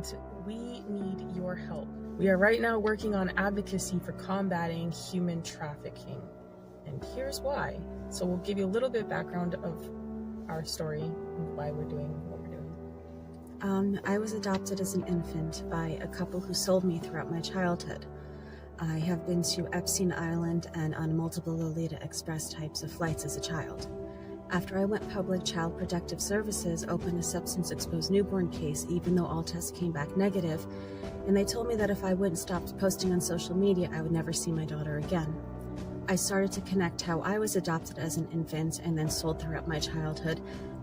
and we need your help. We are right now working on advocacy for combating human trafficking, and here's why. So we'll give you a little bit of background of our story and why we're doing what we're doing. I was adopted as an infant by a couple who sold me throughout my childhood. I have been to Epstein Island and on multiple Lolita Express types of flights as a child. After I went public, Child Protective Services opened a substance-exposed newborn case, even though all tests came back negative, and they told me that if I wouldn't stop posting on social media, I would never see my daughter again. I started to connect how I was adopted as an infant and then sold throughout my childhood,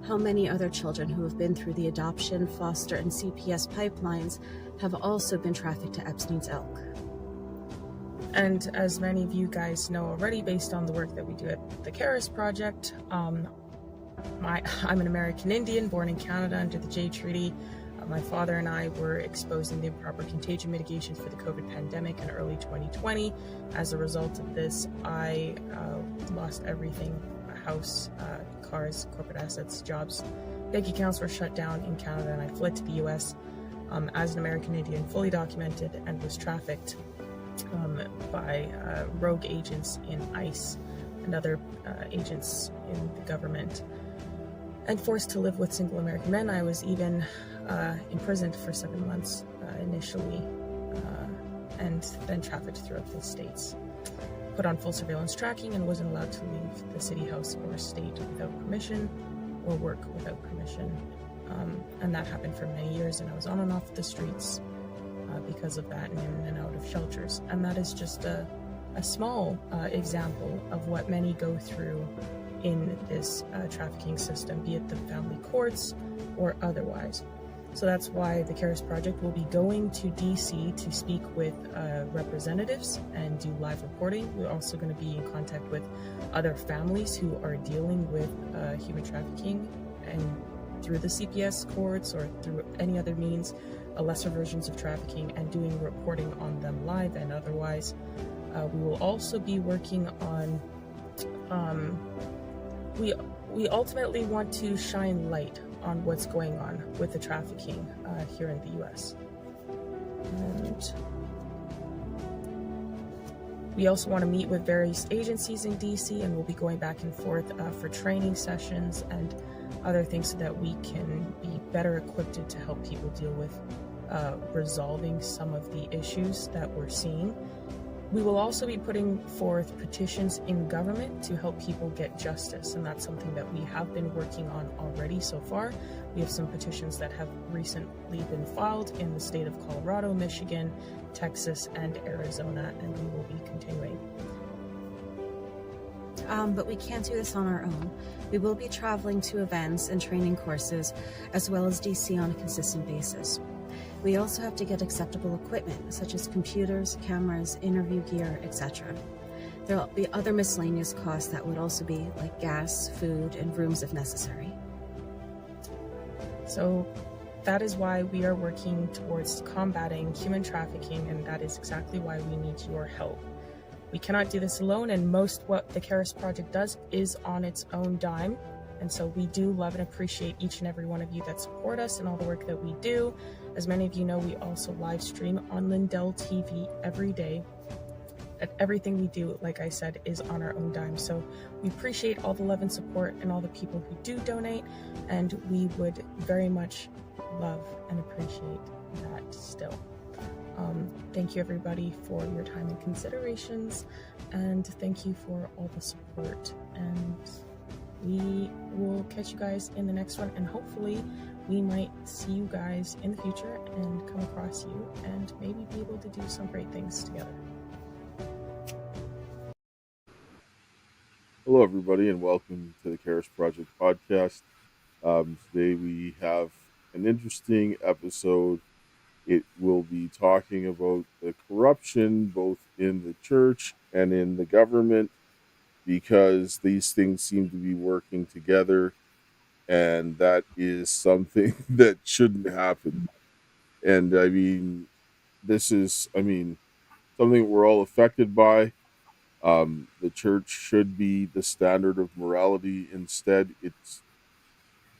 how many other children who have been through the adoption, foster, and CPS pipelines have also been trafficked to Epstein's Elk. And as many of you guys know already, based on the work that we do at the Karis Project, I'm an American Indian born in Canada under the Jay Treaty. My father and I were exposed in the improper contagion mitigation for the COVID pandemic in early 2020. As a result of this, I lost everything: a house, cars, corporate assets, jobs. Bank accounts were shut down in Canada, and I fled to the US as an American Indian, fully documented, and was trafficked by rogue agents in ICE and other agents in the government, and forced to live with single American men. I was even imprisoned for 7 months initially, and then trafficked throughout the states. Put on full surveillance tracking and wasn't allowed to leave the city, house, or state without permission, or work without permission. And that happened for many years, and I was on and off the streets because of that, and in and out of shelters. And that is just a small example of what many go through in this trafficking system, be it the family courts or otherwise. So that's why the Karis Project will be going to DC to speak with representatives and do live reporting. We're also going to be in contact with other families who are dealing with human trafficking, and through the CPS courts or through any other means, lesser versions of trafficking, and doing reporting on them live and otherwise. We will also be working on, we ultimately want to shine light on what's going on with the trafficking here in the US. And we also want to meet with various agencies in DC, and we'll be going back and forth for training sessions and other things so that we can be better equipped to help people deal with resolving some of the issues that we're seeing. We will also be putting forth petitions in government to help people get justice, and that's something that we have been working on already so far. We have some petitions that have recently been filed in the state of Colorado, Michigan, Texas, and Arizona, and we will be continuing. But we can't do this on our own. We will be traveling to events and training courses, as well as DC on a consistent basis. We also have to get acceptable equipment, such as computers, cameras, interview gear, etc. There will be other miscellaneous costs that would also be like gas, food, and rooms if necessary. So that is why we are working towards combating human trafficking, and that is exactly why we need your help. We cannot do this alone, and most what the Karis Project does is on its own dime. And so we do love and appreciate each and every one of you that support us and all the work that we do. As many of you know, we also live stream on Lindell TV every day. And everything we do, like I said, is on our own dime. So we appreciate all the love and support and all the people who do donate. And we would very much love and appreciate that still. Thank you everybody for your time and considerations. And thank you for all the support. And we will catch you guys in the next one, and hopefully we might see you guys in the future and come across you and maybe be able to do some great things together. Hello everybody, and welcome to the Karis Project podcast. Today we have an interesting episode. It will be talking about the corruption both in the church and in the government, because these things seem to be working together, and that is something that shouldn't happen. And I mean, this is, something we're all affected by. The church should be the standard of morality. Instead, it's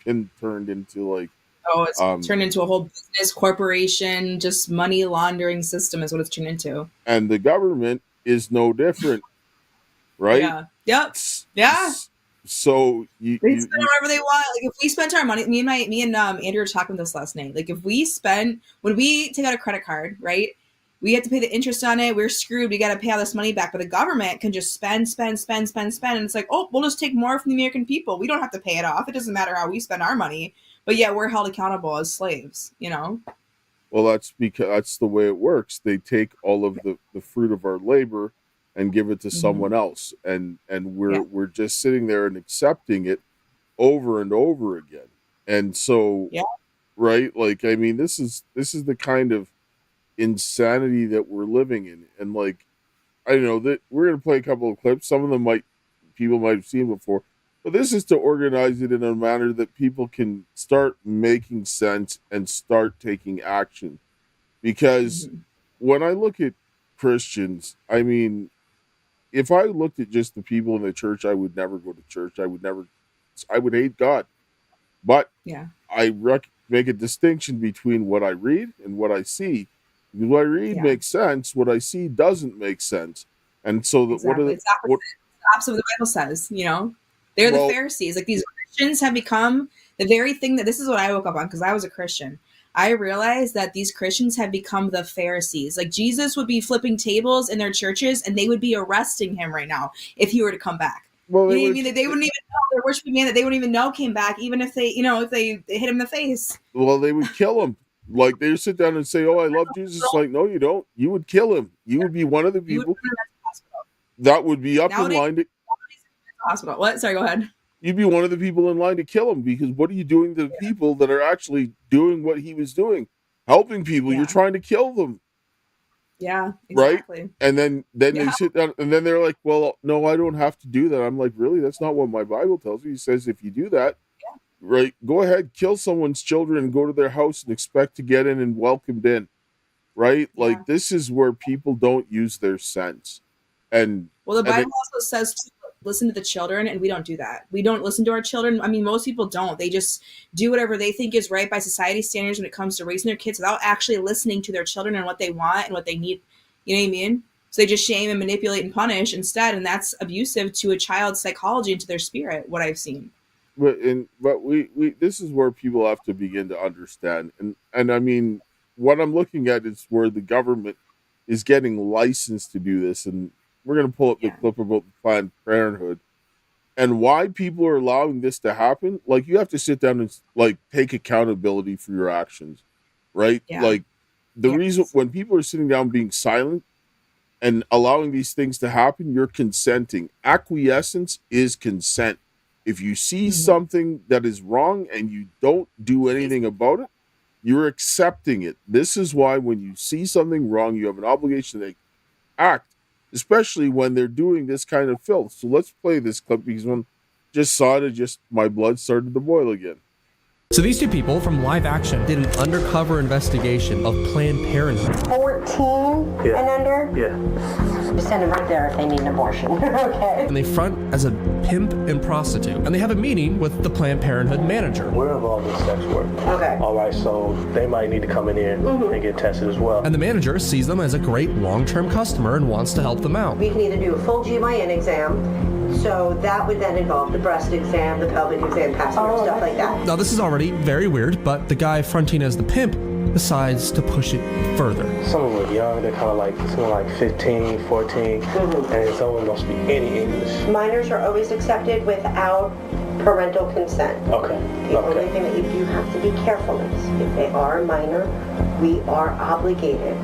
been turned into like Oh, it's turned into a whole business corporation, just money laundering system is what it's turned into. And the government is no different, right? Yeah. Yep. Yeah. So they spend whatever they want. Like if we spent our money, me and Andrew were talking about this last night. Like if we spend, when we take out a credit card, right? We have to pay the interest on it. We're screwed. We got to pay all this money back. But the government can just spend. And it's like, oh, we'll just take more from the American people. We don't have to pay it off. It doesn't matter how we spend our money. But yet we're held accountable as slaves, you know? Well, that's because that's the way it works. They take all of the fruit of our labor and give it to someone else. And we're just sitting there and accepting it over and over again. And so, right? Like, I mean, this is the kind of insanity that we're living in. And like, I don't know that we're going to play a couple of clips. Some of them people might have seen before, but this is to organize it in a manner that people can start making sense and start taking action. Because when I look at Christians, I mean, if I looked at just the people in the church, I would never go to church. I would hate God. But I make a distinction between what I read and what I see. Because what I read makes sense. What I see doesn't make sense. And so it's opposite of what the Bible says, you know? They're the Pharisees. Like these Christians have become the very thing that, this is what I woke up on because I was a Christian. I realized that these Christians have become the Pharisees. Like Jesus would be flipping tables in their churches and they would be arresting him right now if he were to come back. Well, they wouldn't even know their worshiping man that they wouldn't even know came back, even if they, if they hit him in the face. Well, they would kill him. Like they sit down and say, "Oh, I love Jesus." Like, no, you don't. You would kill him. You would be one of the people that would be up in line to hospital. What? Sorry, go ahead. You'd be one of the people in line to kill him because what are you doing to the people that are actually doing what he was doing, helping people? You're trying to kill them. Yeah, exactly. Right. And then they sit down and then they're like, "Well, no, I don't have to do that." I'm like, "Really? That's not what my Bible tells you." He says, "If you do that." Right, go ahead, kill someone's children and go to their house and expect to get in and welcomed in. Right? Like this is where people don't use their sense. And the Bible also says to listen to the children, and we don't do that. We don't listen to our children. I mean, most people don't. They just do whatever they think is right by society standards when it comes to raising their kids without actually listening to their children and what they want and what they need. You know what I mean? So they just shame and manipulate and punish instead, and that's abusive to a child's psychology and to their spirit, what I've seen. But we this is where people have to begin to understand, and I mean what I'm looking at is where the government is getting licensed to do this, and we're going to pull up the clip about the Planned Parenthood and why people are allowing this to happen. Like you have to sit down and like take accountability for your actions, right? Like the reason when people are sitting down being silent and allowing these things to happen, you're consenting. Acquiescence is consent. If you see something that is wrong and you don't do anything about it, you're accepting it. This is why when you see something wrong, you have an obligation to act, especially when they're doing this kind of filth. So let's play this clip because when I just saw it, my blood started to boil again. So these two people from Live Action did an undercover investigation of Planned Parenthood. 14 and under? Yeah. Just send them right there if they need an abortion. Okay. And they front as a pimp and prostitute. And they have a meeting with the Planned Parenthood manager. We're involved in sex work. Okay. All right, so they might need to come in here and get tested as well. And the manager sees them as a great long-term customer and wants to help them out. We can either do a full GYN exam, so that would then involve the breast exam, the pelvic exam, password, stuff like that. Now this is already very weird, but the guy fronting as the pimp decides to push it further. Some of them are young, they're kind of like, some like 15, 14, and some of them don't speak any English. Minors are always accepted without parental consent. Okay. The only thing that you do have to be careful is if they are a minor, we are obligated,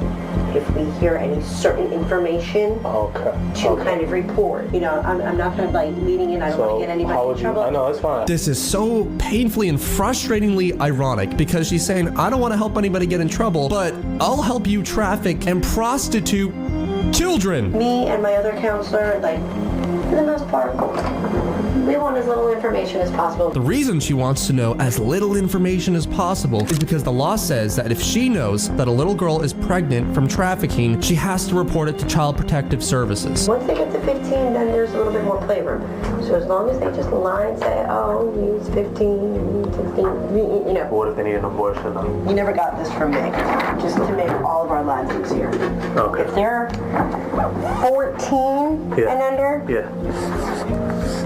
if we hear any certain information, to kind of report. You know, I'm not kind of like leading in. I don't want to get anybody in trouble. I know, it's fine. This is so painfully and frustratingly ironic because she's saying, I don't want to help anybody get in trouble, but I'll help you traffic and prostitute children. Me and my other counselor, like, for the most part, We want as little information as possible. The reason she wants to know as little information as possible is because the law says that if she knows that a little girl is pregnant from trafficking, she has to report it to Child Protective Services. Once they get to 15, then there's a little bit more playroom. So as long as they just lie and say, oh, he's 15, 16, you know. What if they need an abortion? You never got this from me, just to make all of our lives easier. Okay. If they're 14 and under,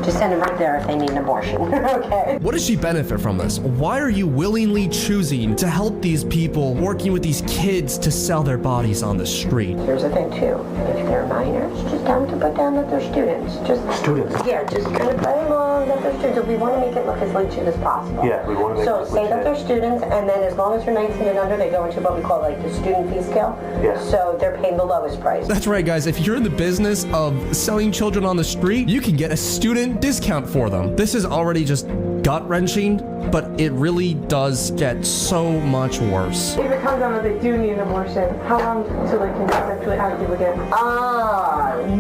just send them right there if they need an abortion. Okay. What does she benefit from this? Why are you willingly choosing to help these people working with these kids to sell their bodies on the street? Here's the thing too, if they're minors, just tell them to put down that they're students. Students? Yeah, just kind of play along that they're students. We want to make it look as legit as possible. Yeah, we want to make So it say that legit. they're students, and then as long as they're 19 and under, they go into what we call like the student fee scale. Yeah. So they're paying the lowest price. That's right, guys. If you're in the business of selling children on the street, you can get a student discount for them. This is already just gut-wrenching, but it really does get so much worse. If it comes down that they do need an abortion, how long till they can get sexually active again?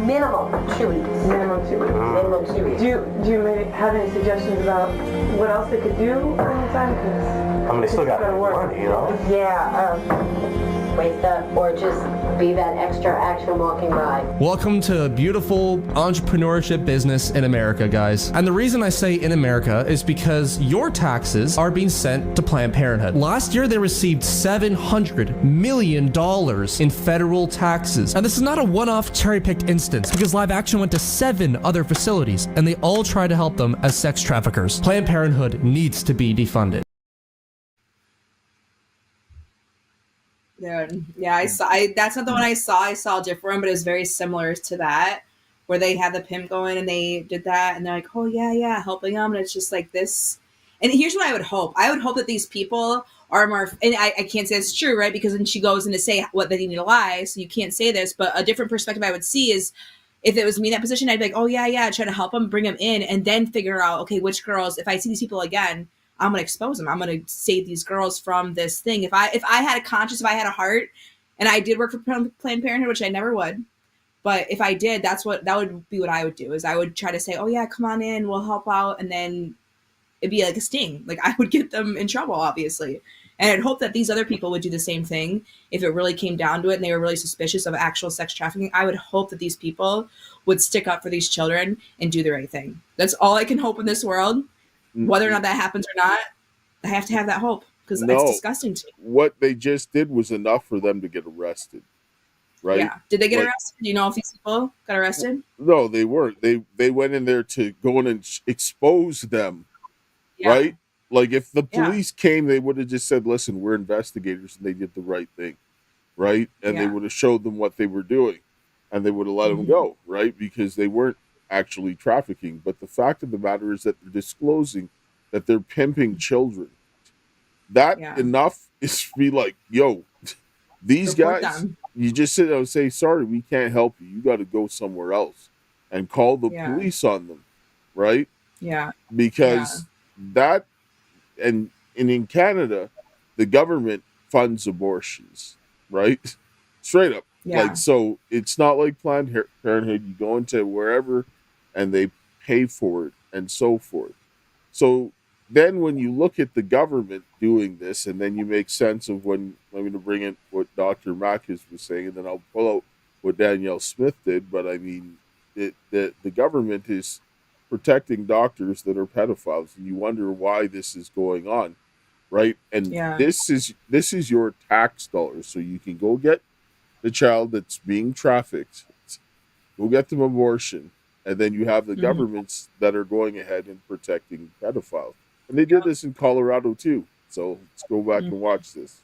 Minimum 2 weeks. Minimum 2 weeks. Minimum 2 weeks. Do you maybe have any suggestions about what else they could do during the time? 'Cause I mean, they still got gotta work. money, you know? Yeah, wait up, or just be that extra action walking by. Welcome to beautiful entrepreneurship business in America, guys. And the reason I say in America is because your taxes are being sent to Planned Parenthood. Last year, they received $700 million in federal taxes. And this is not a one-off cherry-picked instance, because Live Action went to 7 other facilities, and they all try to help them as sex traffickers. Planned Parenthood needs to be defunded. Yeah, I saw. That's not the one I saw. I saw a different one, but it was very similar to that, where they had the pimp going and they did that, and they're like, "Oh yeah, helping them," and it's just like this. And here's what I would hope. I would hope that these people are more. And I can't say it's true, right? Because then she goes in to say what they need to lie, so you can't say this. But a different perspective I would see is, if it was me in that position, I'd be like, "Oh yeah," try to help them, bring them in, and then figure out, okay, which girls. If I see these people again, I'm going to expose them. I'm going to save these girls from this thing. If I had a conscience, if I had a heart, and I did work for Planned Parenthood, which I never would, but if I did, that would be what I would do, is I would try to say, oh yeah, come on in, we'll help out. And then it'd be like a sting. Like, I would get them in trouble, obviously. And I'd hope that these other people would do the same thing. If it really came down to it and they were really suspicious of actual sex trafficking, I would hope that these people would stick up for these children and do the right thing. That's all I can hope in this world. Whether or not that happens or not, I have to have that hope, because it's disgusting to me. What they just did was enough for them to get arrested, right? Yeah. Did they get arrested? Do you know if these people got arrested? No, they weren't. They went in there to go in and expose them, right? Like, if the police came, they would have just said, listen, we're investigators, and they did the right thing, right? And they would have showed them what they were doing, and they would have let them go, right? Because they weren't actually trafficking. But the fact of the matter is that they're disclosing that they're pimping children. That enough is to be like, yo, these Report guys, them. you just sit there and say, sorry, we can't help you. You got to go somewhere else and call the police on them, right? Yeah. Because that, and in Canada, the government funds abortions, right? Straight up. Yeah. Like, so it's not like Planned Parenthood. You go into wherever and they pay for it and so forth. So then when you look at the government doing this, and then you make sense of when I'm going to bring in what Dr. Macus was saying, and then I'll pull out what Danielle Smith did. But I mean, the government is protecting doctors that are pedophiles, and you wonder why this is going on, right? And this is your tax dollars, so you can go get the child that's being trafficked, go get them abortion, and then you have the governments that are going ahead and protecting pedophiles. And they did this in Colorado too. So let's go back and watch this.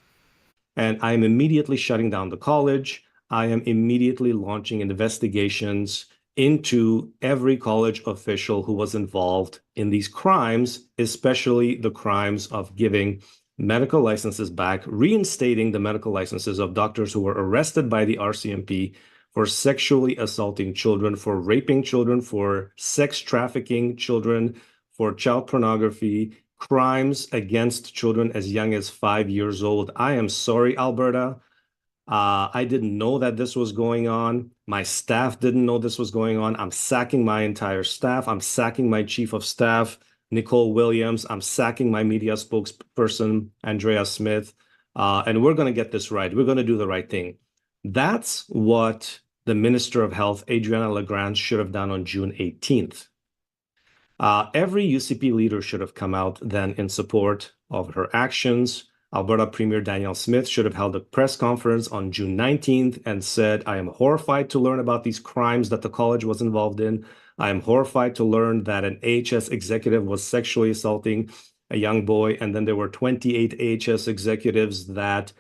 And I am immediately shutting down the college. I am immediately launching investigations into every college official who was involved in these crimes, especially the crimes of giving medical licenses back, reinstating the medical licenses of doctors who were arrested by the RCMP for sexually assaulting children, for raping children, for sex trafficking children, for child pornography, crimes against children as young as 5 years old. I am sorry, Alberta. I didn't know that this was going on. My staff didn't know this was going on. I'm sacking my entire staff. I'm sacking my chief of staff, Nicole Williams. I'm sacking my media spokesperson, Andrea Smith. And we're going to get this right. We're going to do the right thing. That's what the Minister of Health, Adriana Lagrange, should have done on June 18th. Every UCP leader should have come out then in support of her actions. Alberta Premier Danielle Smith should have held a press conference on June 19th and said, I am horrified to learn about these crimes that the college was involved in. I am horrified to learn that an AHS executive was sexually assaulting a young boy. And then there were 28 AHS executives that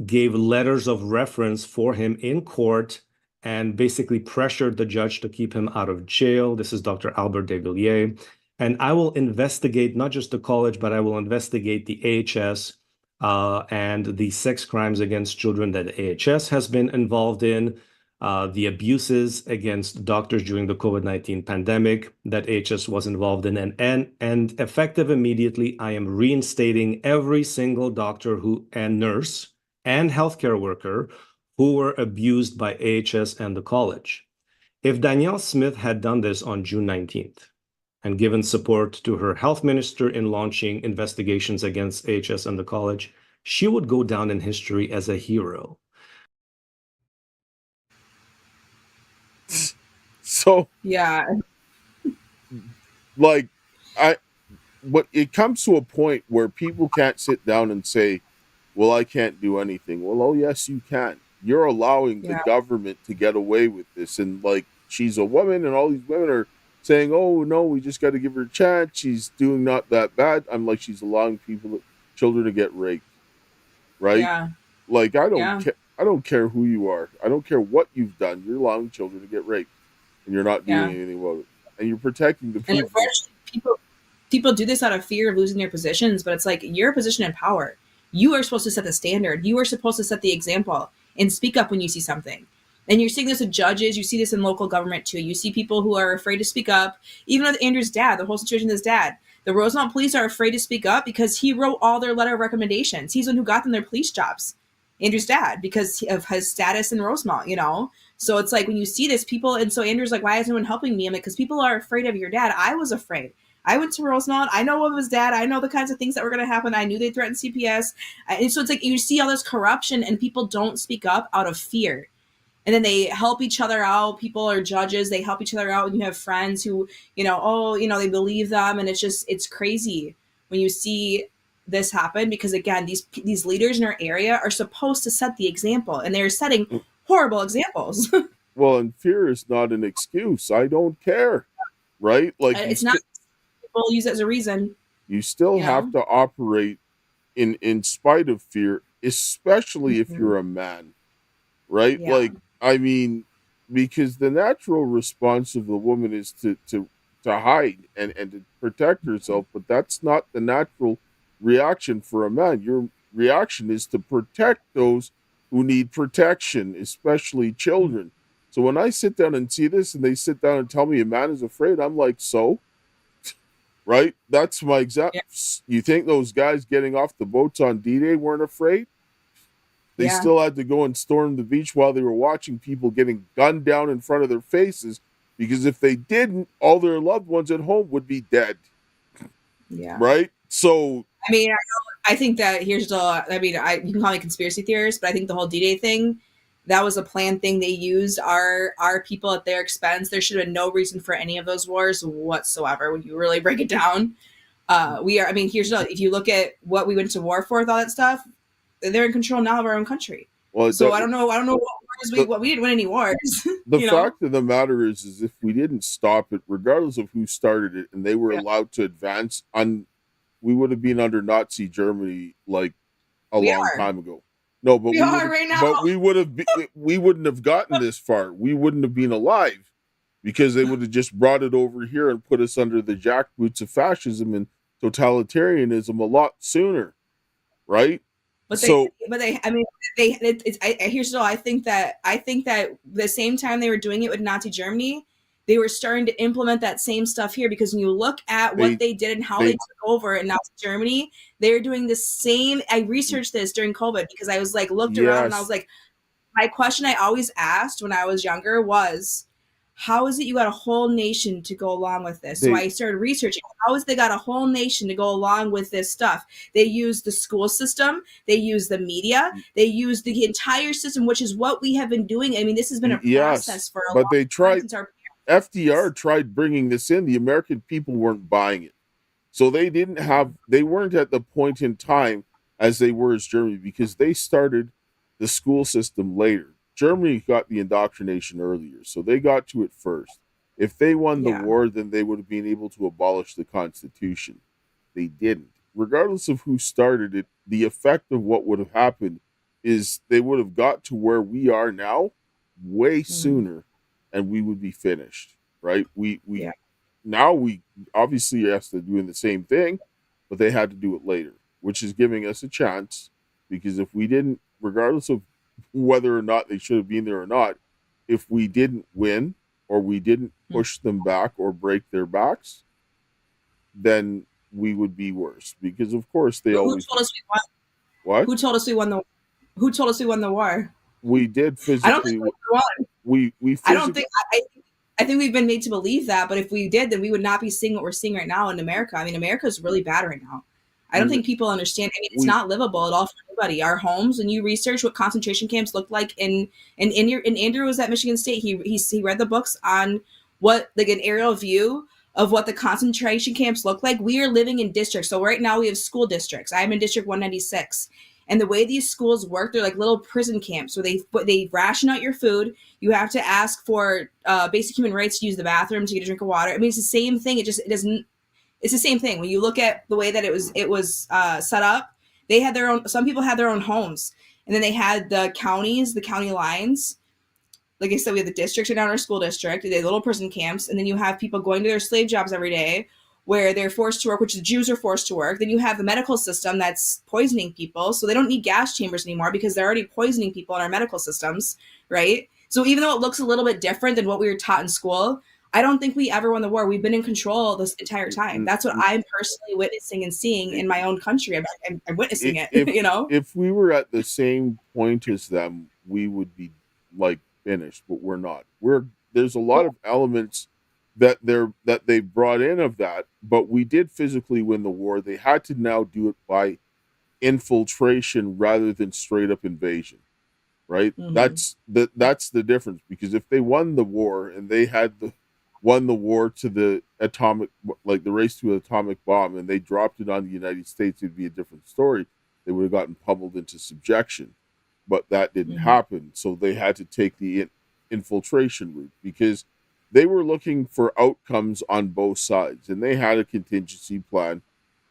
gave letters of reference for him in court and basically pressured the judge to keep him out of jail. This is Dr. Albert Devilliers. And I will investigate not just the college, but I will investigate the AHS and the sex crimes against children that AHS has been involved in, the abuses against doctors during the COVID-19 pandemic that AHS was involved in. And effective immediately, I am reinstating every single doctor and nurse and healthcare worker who were abused by AHS and the college. If Danielle Smith had done this on June 19th and given support to her health minister in launching investigations against AHS and the college, she would go down in history as a hero. So, yeah, like, but it comes to a point where people can't sit down and say, well, I can't do anything. Well, oh, yes, you can. You're allowing the government to get away with this. And, like, she's a woman, and all these women are saying, oh, no, we just got to give her a chance. She's doing not that bad. I'm like, she's allowing children to get raped. Right? Yeah. Like, I don't care who you are. I don't care what you've done. You're allowing children to get raped. And you're not doing anything about it. And you're protecting the people. And unfortunately, people do this out of fear of losing their positions, but it's like, you're a position in power. You are supposed to set the standard. You are supposed to set the example and speak up when you see something. And you're seeing this with judges. You see this in local government too. You see people who are afraid to speak up. Even with Andrew's dad, the whole situation with his dad. The Rosemont police are afraid to speak up because he wrote all their letter of recommendations. He's the one who got them their police jobs, Andrew's dad, because of his status in Rosemont, you know? So it's like when you see this, people, and so Andrew's like, why is no one helping me? I'm like, because people are afraid of your dad. I was afraid. I went to Rosemont. I know of his dad. I know the kinds of things that were going to happen. I knew they threatened CPS. And so it's like you see all this corruption and people don't speak up out of fear. And then they help each other out. People are judges. They help each other out. And you have friends who, they believe them. And it's crazy when you see this happen because, again, these leaders in our area are supposed to set the example. And they're setting horrible examples. Well, and fear is not an excuse. I don't care. Right? Like it's not. People use it as a reason. You still have to operate in spite of fear, especially if you're a man. Right? Yeah. Like, I mean, because the natural response of the woman is to hide and to protect herself, but that's not the natural reaction for a man. Your reaction is to protect those who need protection, especially children. So when I sit down and see this and they sit down and tell me a man is afraid, I'm like, so? Right? That's my example. Yeah. You think those guys getting off the boats on D-Day weren't afraid? They still had to go and storm the beach while they were watching people getting gunned down in front of their faces, because if they didn't, all their loved ones at home would be dead. Yeah. Right? So, I mean, I think that you can call me conspiracy theorist, but I think the whole D-Day thing, that was a planned thing. They used our people at their expense. There should have been no reason for any of those wars whatsoever when you really break it down. If you look at what we went to war for with all that stuff, they're in control now of our own country. Well, so I don't know what wars we didn't win any wars. The fact of the matter is if we didn't stop it, regardless of who started it, and they were allowed to advance, we would have been under Nazi Germany like a long time ago. No, but we wouldn't have gotten this far. We wouldn't have been alive because they would have just brought it over here and put us under the jackboots of fascism and totalitarianism a lot sooner, right? I think that the same time they were doing it with Nazi Germany, they were starting to implement that same stuff here, because when you look at what they did and how they took over in Nazi Germany, they're doing the same. I researched this during COVID because I was like, looked around and I was like, my question I always asked when I was younger was, how is it you got a whole nation to go along with this? So I started researching, how is they got a whole nation to go along with this stuff? They use the school system, they use the media, they use the entire system, which is what we have been doing. I mean, this has been a process for a long time since our parents. FDR tried bringing this in. The American people weren't buying it. So they weren't at the point in time as they were as Germany, because they started the school system later. Germany got the indoctrination earlier, so they got to it first. If they won the war, then they would have been able to abolish the Constitution. They didn't. Regardless of who started it, the effect of what would have happened is they would have got to where we are now way sooner, and we would be finished, right? Now we obviously have to doing the same thing, but they had to do it later, which is giving us a chance, because if we didn't, regardless of whether or not they should have been there or not, if we didn't win or we didn't push them back or break their backs, then we would be worse, because of course they always. Who told us we won? What? Who told us we won the? Who told us we won the war? We did physically. I don't think we won. We physically, I don't think. I think we've been made to believe that, but if we did, then we would not be seeing what we're seeing right now in America. I mean, America is really bad right now. I don't think people understand. I mean, it's not livable at all for anybody. Our homes, when you research what concentration camps look like and Andrew was at Michigan State. He read the books on what, like, an aerial view of what the concentration camps look like. We are living in districts. So right now we have school districts. I'm in District 196. And the way these schools work, they're like little prison camps where they ration out your food. You have to ask for basic human rights to use the bathroom, to get a drink of water. I mean, it's the same thing. It's the same thing. When you look at the way that it was set up, they had their own. Some people had their own homes, and then they had the counties, the county lines. Like I said, we have the districts around our school district. They had little prison camps, and then you have people going to their slave jobs every day, where they're forced to work, which the Jews are forced to work. Then you have the medical system that's poisoning people, so they don't need gas chambers anymore because they're already poisoning people in our medical systems, right? So even though it looks a little bit different than what we were taught in school, I don't think we ever won the war. We've been in control this entire time. That's what I'm personally witnessing and seeing in my own country. I'm witnessing it, you know? If we were at the same point as them, we would be, like, finished, but we're not. There's a lot of elements that they brought in of that, but we did physically win the war. They had to now do it by infiltration rather than straight up invasion, right? That's the difference, because if they won the war and they had won the war to the atomic, like the race to an atomic bomb, and they dropped it on the United States, it'd be a different story. They would have gotten pummeled into subjection, but that didn't happen. So they had to take the infiltration route, because they were looking for outcomes on both sides, and they had a contingency plan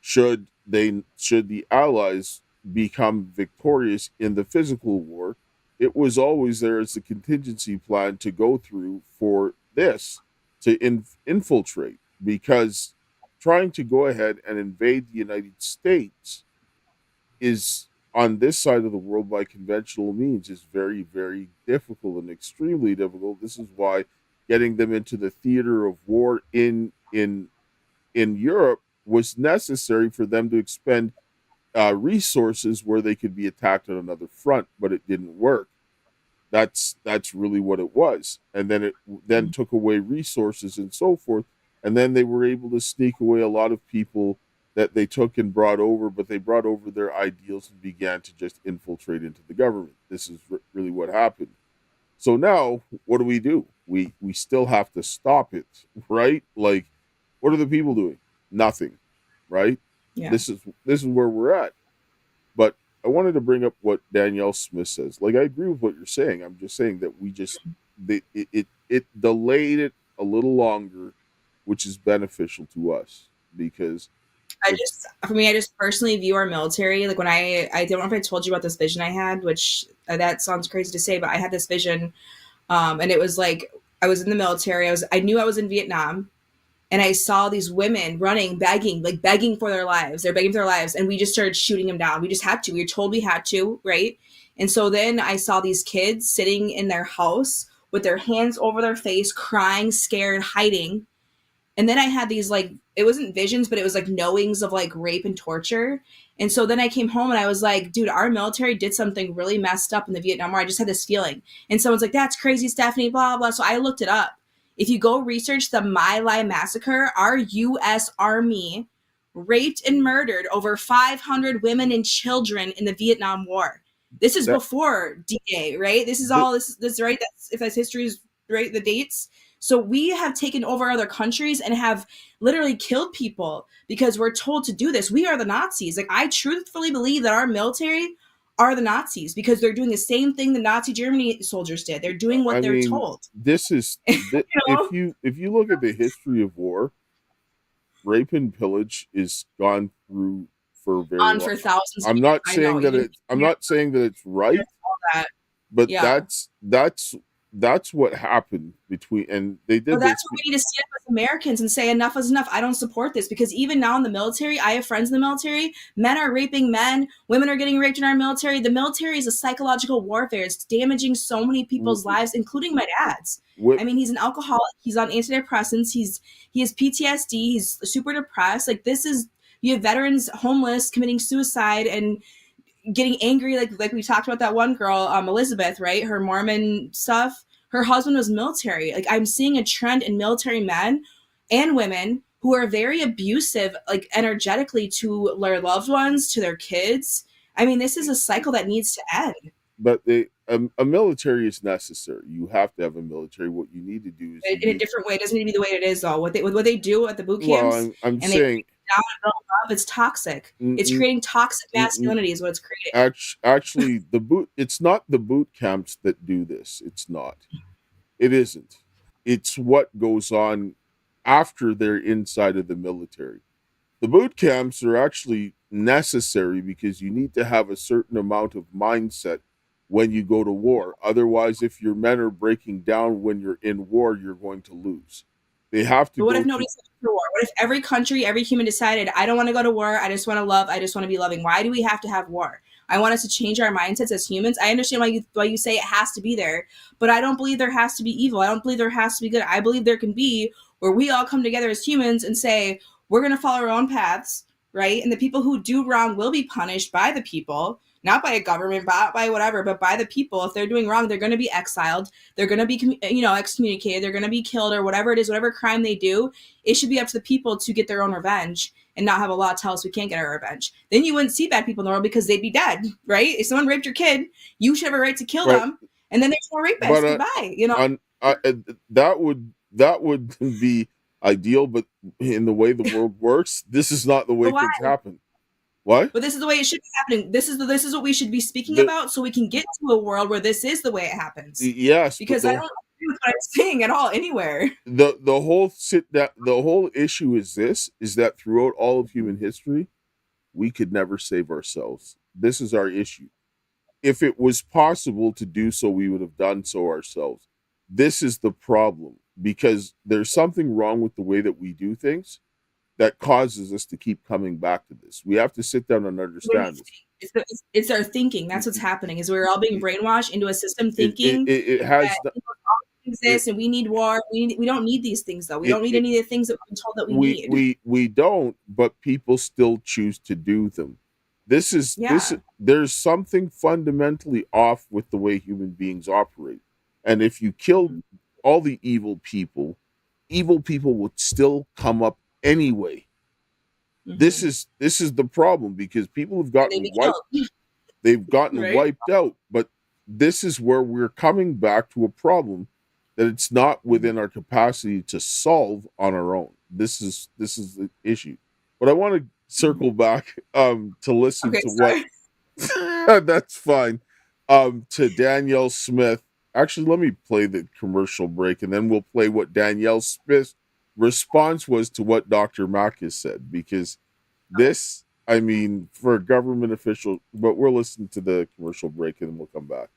should the Allies become victorious in the physical war. It was always there as a contingency plan to go through for this, to infiltrate, because trying to go ahead and invade the United States is, on this side of the world, by conventional means, is very, very difficult and extremely difficult. This is why getting them into the theater of war in Europe was necessary, for them to expend resources where they could be attacked on another front, but it didn't work. That's really what it was. And then it took away resources and so forth. And then they were able to sneak away a lot of people that they took and brought over, but they brought over their ideals and began to just infiltrate into the government. This is really what happened. So now, what do? We still have to stop it, right? Like, what are the people doing? Nothing, right? Yeah. This is where we're at. But I wanted to bring up what Danielle Smith says. Like, I agree with what you're saying. I'm just saying that it delayed it a little longer, which is beneficial to us, because I just personally view our military, like, when I don't know if I told you about this vision I had, which that sounds crazy to say, but I had this vision, and it was like, I was in the military. I knew I was in Vietnam, and I saw these women running, begging for their lives. They're begging for their lives, and we just started shooting them down. We just had to. We were told we had to, right? And so then I saw these kids sitting in their house with their hands over their face, crying, scared, hiding. And then I had these, like, it wasn't visions, but it was like knowings of like rape and torture. And so then I came home and I was like, dude, our military did something really messed up in the Vietnam War. I just had this feeling. And someone's like, that's crazy, Stephanie, blah, blah. So I looked it up. If you go research the My Lai massacre, our U.S. Army raped and murdered over 500 women and children in the Vietnam War. This is before D-Day, right? This is all this right? If that's history's right, the dates. So we have taken over other countries and have literally killed people because we're told to do this. We are the Nazis. Like, I truthfully believe that our military are the Nazis because they're doing the same thing the Nazi Germany soldiers did. They're doing what they're told. This is if you look at the history of war, rape and pillage is gone through for very long. For thousands. I'm not saying that it's right, but that's what happened between, and they did. Well, that's what we need to stand up as Americans and say enough is enough. I don't support this because even now in the military, I have friends in the military. Men are raping men. Women are getting raped in our military. The military is a psychological warfare. It's damaging so many people's lives, including my dad's. I mean, he's an alcoholic. He's on antidepressants. He has PTSD. He's super depressed. Like, you have veterans homeless committing suicide and getting angry, like we talked about that one girl, Elizabeth, right? Her Mormon stuff. Her husband was military. Like, I'm seeing a trend in military men and women who are very abusive, like energetically, to their loved ones, to their kids. I mean, this is a cycle that needs to end. But a military is necessary. You have to have a military. What you need to do is in a different way. It doesn't need to be the way it is, though. What they do at the boot camps, well, I'm saying down and love, it's toxic. It's creating toxic masculinity is what it's creating. Actually, it's not the boot camps that do this. It's not. It isn't. It's what goes on after they're inside of the military. The boot camps are actually necessary because you need to have a certain amount of mindset when you go to war. Otherwise, if your men are breaking down when you're in war, you're going to lose. They have to. But what if nobody's going to war? What if every country, every human decided, I don't want to go to war. I just want to love. I just want to be loving. Why do we have to have war? I want us to change our mindsets as humans. I understand why you say it has to be there, but I don't believe there has to be evil. I don't believe there has to be good. I believe there can be where we all come together as humans and say, we're going to follow our own paths, right? And the people who do wrong will be punished by the people, not by a government, by whatever, but by the people. If they're doing wrong, they're going to be exiled. They're going to be, excommunicated. They're going to be killed or whatever it is, whatever crime they do. It should be up to the people to get their own revenge and not have a law tell us we can't get our revenge. Then you wouldn't see bad people in the world because they'd be dead, right? If someone raped your kid, you should have a right to kill them. And then there's more rapists. Goodbye. That would be ideal, but in the way the world works, this is not the way things happen. What? But this is the way it should be happening. This is what we should be speaking about, so we can get to a world where this is the way it happens. Yes, because I don't agree with what I'm saying at all anywhere. The whole issue is that throughout all of human history, we could never save ourselves. This is our issue. If it was possible to do so, we would have done so ourselves. This is the problem, because there's something wrong with the way that we do things that causes us to keep coming back to this. We have to sit down and understand this. It's our thinking. That's what's happening. Is we're all being brainwashed into a system thinking it has exist and we need war. We don't need these things though. We don't need any of the things that we've been told that we need. We don't, but people still choose to do them. There's something fundamentally off with the way human beings operate. And if you killed all the evil people would still come up anyway. Mm-hmm. This is the problem, because people have gotten wiped. They've gotten wiped out, but this is where we're coming back to a problem that it's not within our capacity to solve on our own. This is the issue. But I want to circle back to listen to what that's fine. To Danielle Smith. Actually, let me play the commercial break, and then we'll play what Danielle Smith's response was to what Dr. Mack has said, because this, I mean, for a government official, but we're listening to the commercial break and then we'll come back.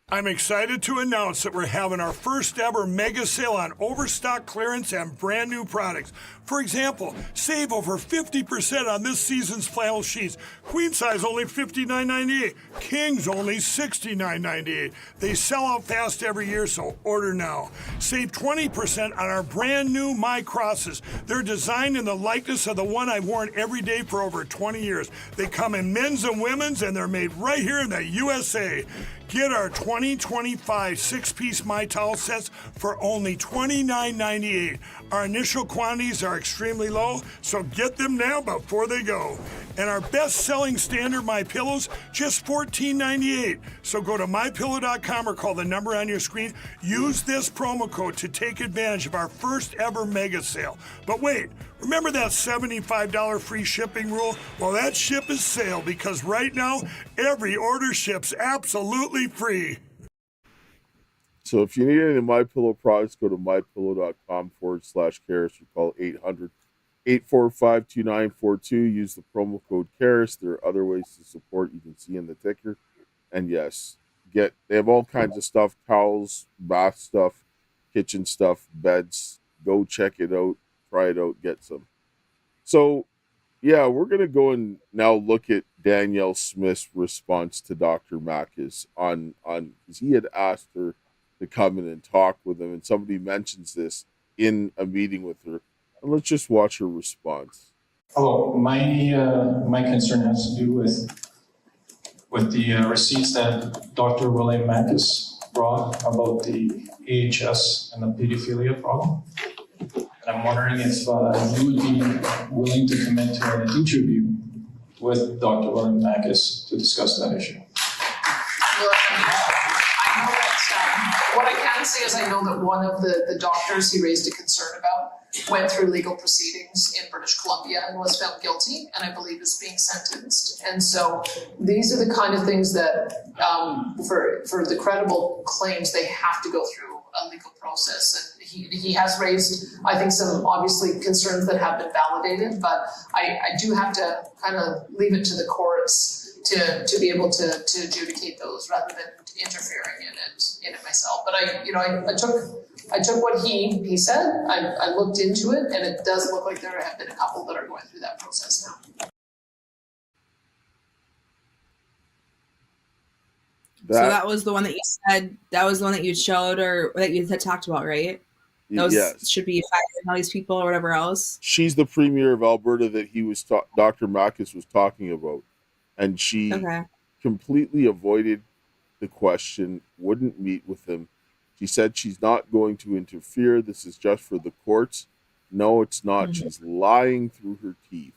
I'm excited to announce that we're having our first ever mega sale on overstock clearance and brand new products. For example, save over 50% on this season's flannel sheets. Queen size only $59.98. Kings only $69.98. They sell out fast every year, so order now. Save 20% on our brand new My Crosses. They're designed in the likeness of the one I've worn every day for over 20 years. They come in men's and women's, and they're made right here in the USA. Get our 2025 six-piece My Towel sets for only $29.98. Our initial quantities are extremely low, so get them now before they go. And our best-selling standard My Pillows, just $14.98. So go to MyPillow.com or call the number on your screen. Use this promo code to take advantage of our first ever mega sale. But wait, remember that $75 free shipping rule? Well, that ship is sailed because right now, every order ships absolutely free. So if you need any of MyPillow products, go to mypillow.com/Karis or call 800-845-2942. Use the promo code Karis. There are other ways to support you can see in the ticker. And yes, they have all kinds of stuff, towels, bath stuff, kitchen stuff, beds. Go check it out, try it out, get some. So yeah, we're going to go and now look at Danielle Smith's response to Dr. Makis on because he had asked her to come in and talk with him, and somebody mentions this in a meeting with her. And let's just watch her response. Hello, my concern has to do with the receipts that Dr. William Makis brought about the AHS and the pedophilia problem. And I'm wondering if you would be willing to commit to an interview with Dr. William Makis to discuss that issue. What I can say is I know that one of the doctors he raised a concern about went through legal proceedings in British Columbia and was found guilty, and I believe is being sentenced. And so these are the kind of things that, for the credible claims, they have to go through a legal process. And he has raised, I think, some obviously concerns that have been validated, but I do have to kind of leave it to the courts to be able to adjudicate those rather than interfering in it myself. But I took what he said, I looked into it, and it does look like there have been a couple that are going through that process now. So that was the one that you said, that was the one that you showed or that you had talked about, right? Those yes. should be firing all these people or whatever else. She's the premier of Alberta that Dr. Makis was talking about. And she completely avoided the question, wouldn't meet with him. She said she's not going to interfere. This is just for the courts. No, it's not. Mm-hmm. She's lying through her teeth.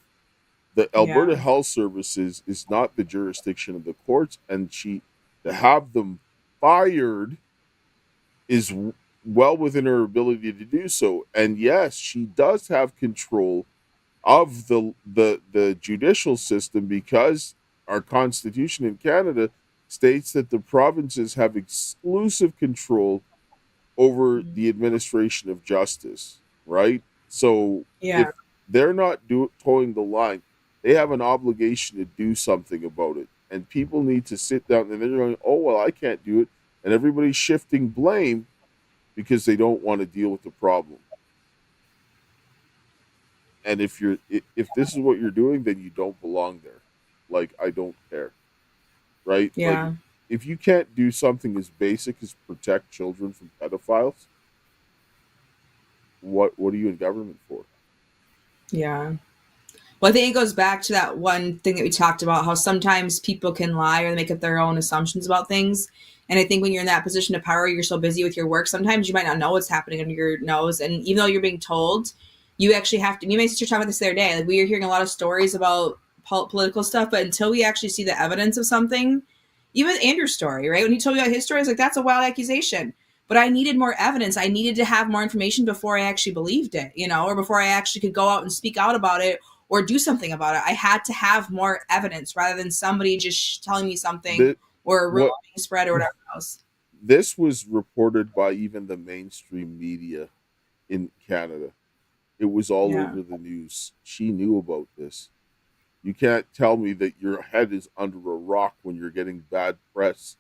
The Alberta Health Services is not the jurisdiction of the courts, and to have them fired is well within her ability to do so. And yes, she does have control of the judicial system because our Constitution in Canada states that the provinces have exclusive control over the administration of justice, right? So if they're not towing the line, they have an obligation to do something about it. And people need to sit down and they're going, oh, well, I can't do it. And everybody's shifting blame because they don't want to deal with the problem. And if this is what you're doing, then you don't belong there. Like, I don't care. Right? Yeah. Like, if you can't do something as basic as protect children from pedophiles, what are you in government for? Yeah. Well, I think it goes back to that one thing that we talked about, how sometimes people can lie or make up their own assumptions about things. And I think when you're in that position of power, you're so busy with your work, sometimes you might not know what's happening under your nose. And even though you're being told, you actually have to. Me and my sister talked about this the other day. Like, we are hearing a lot of stories about political stuff, but until we actually see the evidence of something, even Andrew's story, right? When he told me about his story, I was like, that's a wild accusation. But I needed more evidence. I needed to have more information before I actually believed it, or before I actually could go out and speak out about it or do something about it. I had to have more evidence rather than somebody just telling me something or a rumor being spread or whatever else. This was reported by even the mainstream media in Canada. It was all over the news. She knew about this. You can't tell me that your head is under a rock when you're getting bad press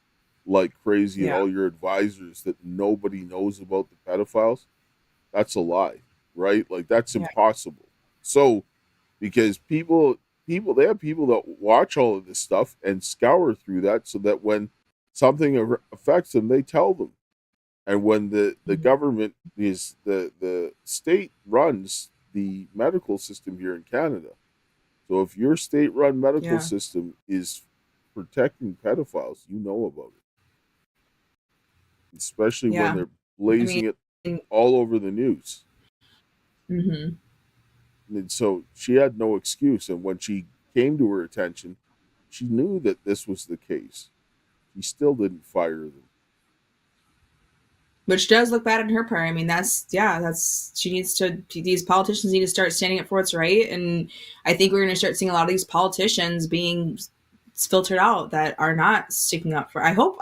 like crazy and Yeah. all your advisors that nobody knows about the pedophiles, that's a lie, right? Like that's Yeah. impossible. So because they have people that watch all of this stuff and scour through that so that when something affects them, they tell them. And when the government is the state runs the medical system here in Canada. So if your state run medical Yeah. system is protecting pedophiles, you know about it. Especially when Yeah. they're blazing it And- all over the news. Mhm. And so she had no excuse. And when she came to her attention, she knew that this was the case. She still didn't fire them. Which does look bad on her part. I mean, these politicians need to start standing up for what's right. And I think we're going to start seeing a lot of these politicians being filtered out that are not sticking up for. I hope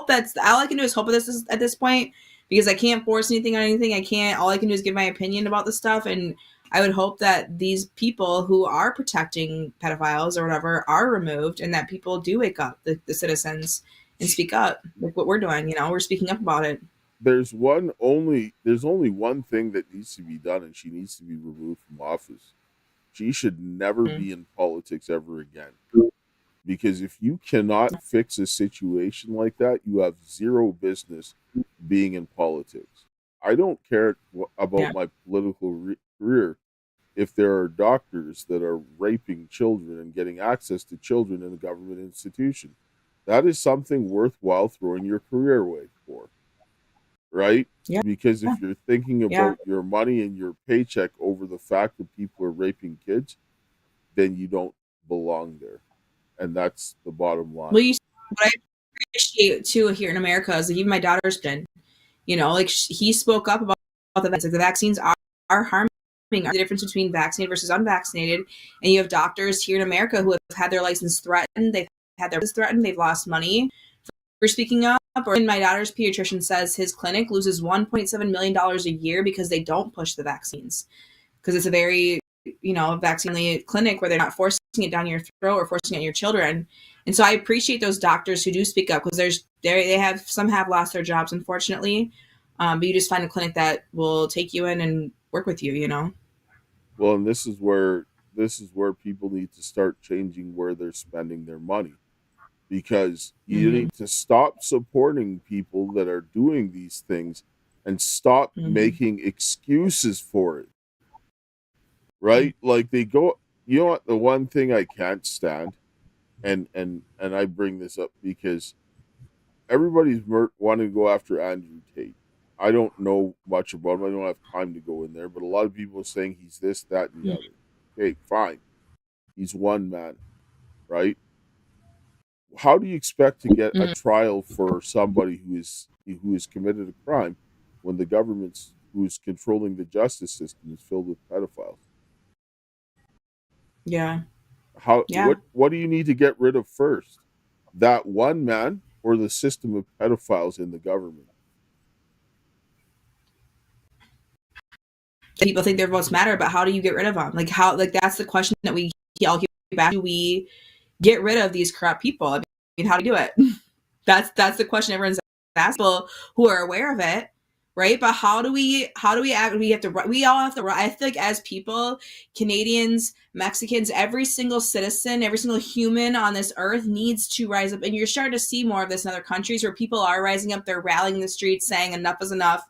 that's all I can do is hope this at this point, because I can't force anything on anything. All I can do is give my opinion about the stuff. And I would hope that these people who are protecting pedophiles or whatever are removed, and that people do wake up, the citizens, and speak up like what we're doing. We're speaking up about it. There's only one thing that needs to be done, and she needs to be removed from office. She should never be in politics ever again. Because if you cannot fix a situation like that, you have zero business being in politics. I don't care about my political career if there are doctors that are raping children and getting access to children in a government institution. That is something worthwhile throwing your career away for. Right? Yeah. Because if you're thinking about your money and your paycheck over the fact that people are raping kids, then you don't belong there. And that's the bottom line. Well, what I appreciate too here in America is that even my daughter's been, he spoke up about the vaccines. Like the vaccines are harming. The difference between vaccinated versus unvaccinated, and you have doctors here in America who have had their license threatened. They've had their license threatened. They've lost money for speaking up. Or my daughter's pediatrician says his clinic loses $1.7 million a year because they don't push the vaccines, because it's a very vaccine clinic where they're not forcing it down your throat or forcing it on your children. And so I appreciate those doctors who do speak up, because some have lost their jobs, unfortunately. But you just find a clinic that will take you in and work with you. Well, and this is where people need to start changing where they're spending their money, because you need to stop supporting people that are doing these things and stop making excuses for it. Right? Like they go, the one thing I can't stand, and I bring this up because everybody's wanting to go after Andrew Tate. I don't know much about him. I don't have time to go in there, but a lot of people are saying he's this, that, and the other. Okay, fine. He's one man, right? How do you expect to get a trial for somebody who has committed a crime when the government who's controlling the justice system is filled with pedophiles? Yeah. What do you need to get rid of first? That one man or the system of pedophiles in the government? People think their votes matter, but how do you get rid of them? That's the question that we all keep back. Do we get rid of these corrupt people? I mean, how do you do it? That's the question everyone's asking. People who are aware of it, right? But how do we act? We all have to. I feel like as people, Canadians, Mexicans, every single citizen, every single human on this earth needs to rise up. And you're starting to see more of this in other countries where people are rising up. They're rallying in the streets, saying enough is enough.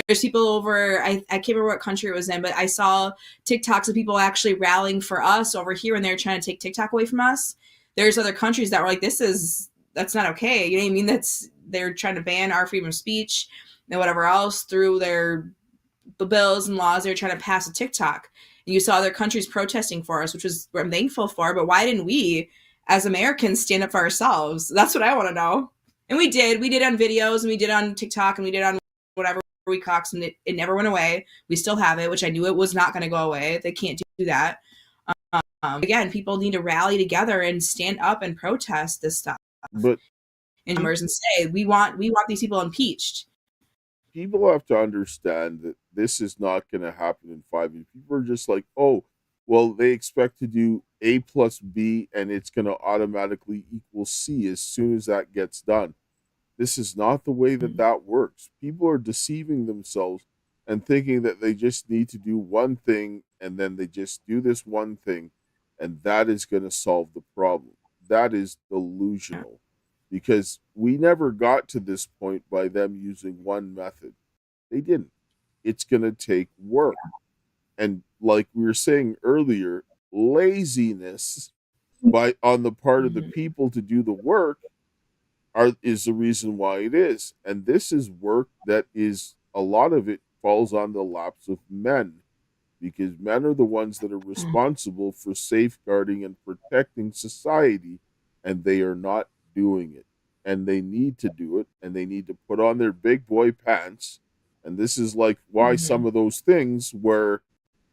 There's people over, I can't remember what country it was in, but I saw TikToks of people actually rallying for us over here, and they're trying to take TikTok away from us. There's other countries that were like, that's not okay. You know what I mean? They're trying to ban our freedom of speech and whatever else through the bills and laws they're trying to pass a TikTok. And you saw other countries protesting for us, which was I'm thankful for. But why didn't we, as Americans, stand up for ourselves? That's what I want to know. And we did. We did on videos, and we did on TikTok, and we did on whatever we cox, and it never went away. We still have it, which I knew it was not going to go away. They can't do that. Again, people need to rally together and stand up and protest this stuff. But in numbers and say we want these people impeached. People have to understand that this is not going to happen in 5 years. People are just like, oh, well, they expect to do A plus B and it's going to automatically equal C as soon as that gets done. This is not the way that that works. People are deceiving themselves and thinking that they just need to do one thing, and then they just do this one thing, and that is going to solve the problem. That is delusional, because we never got to this point by them using one method. They didn't. It's going to take work. And like we were saying earlier, laziness on the part of the people to do the work is the reason why it is. And this is work that is, a lot of it falls on the laps of men, because men are the ones that are responsible for safeguarding and protecting society, and they are not doing it. And they need to do it, and they need to put on their big boy pants. And this is like why some of those things where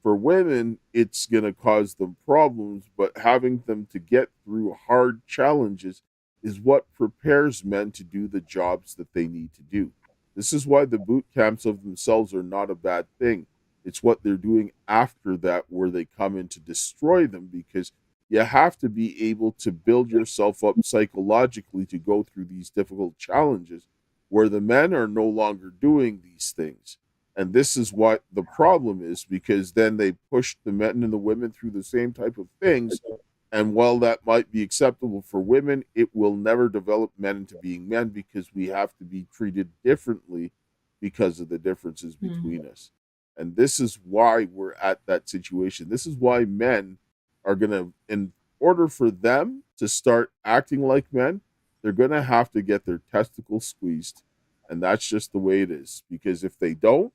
for women it's going to cause them problems, but having them to get through hard challenges is what prepares men to do the jobs that they need to do. This is why the boot camps of themselves are not a bad thing. It's what they're doing after that where they come in to destroy them, because you have to be able to build yourself up psychologically to go through these difficult challenges where the men are no longer doing these things. And this is what the problem is, because then they push the men and the women through the same type of things. And while that might be acceptable for women, it will never develop men into being men, because we have to be treated differently because of the differences between us. And this is why we're at that situation. This is why men are going to, in order for them to start acting like men, they're going to have to get their testicles squeezed. And that's just the way it is. Because if they don't,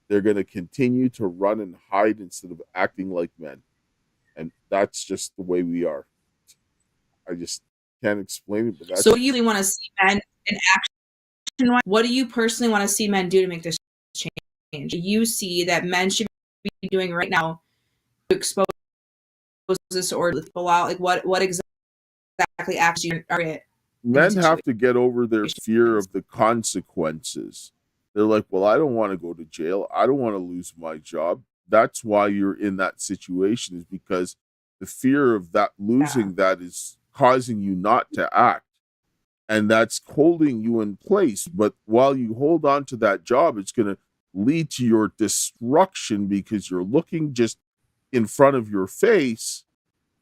they're going to continue to run and hide instead of acting like men. And that's just the way we are. I just can't explain it. But that's so you really want to see men in action. What do you personally want to see men do to make this change? You see that men should be doing right now to expose this or people out? Like what exactly action are it? Men have to get over their fear of the consequences. They're like, well, I don't want to go to jail. I don't want to lose my job. That's why you're in that situation, is because the fear of that losing that is causing you not to act. And that's holding you in place. But while you hold on to that job, it's going to lead to your destruction, because you're looking just in front of your face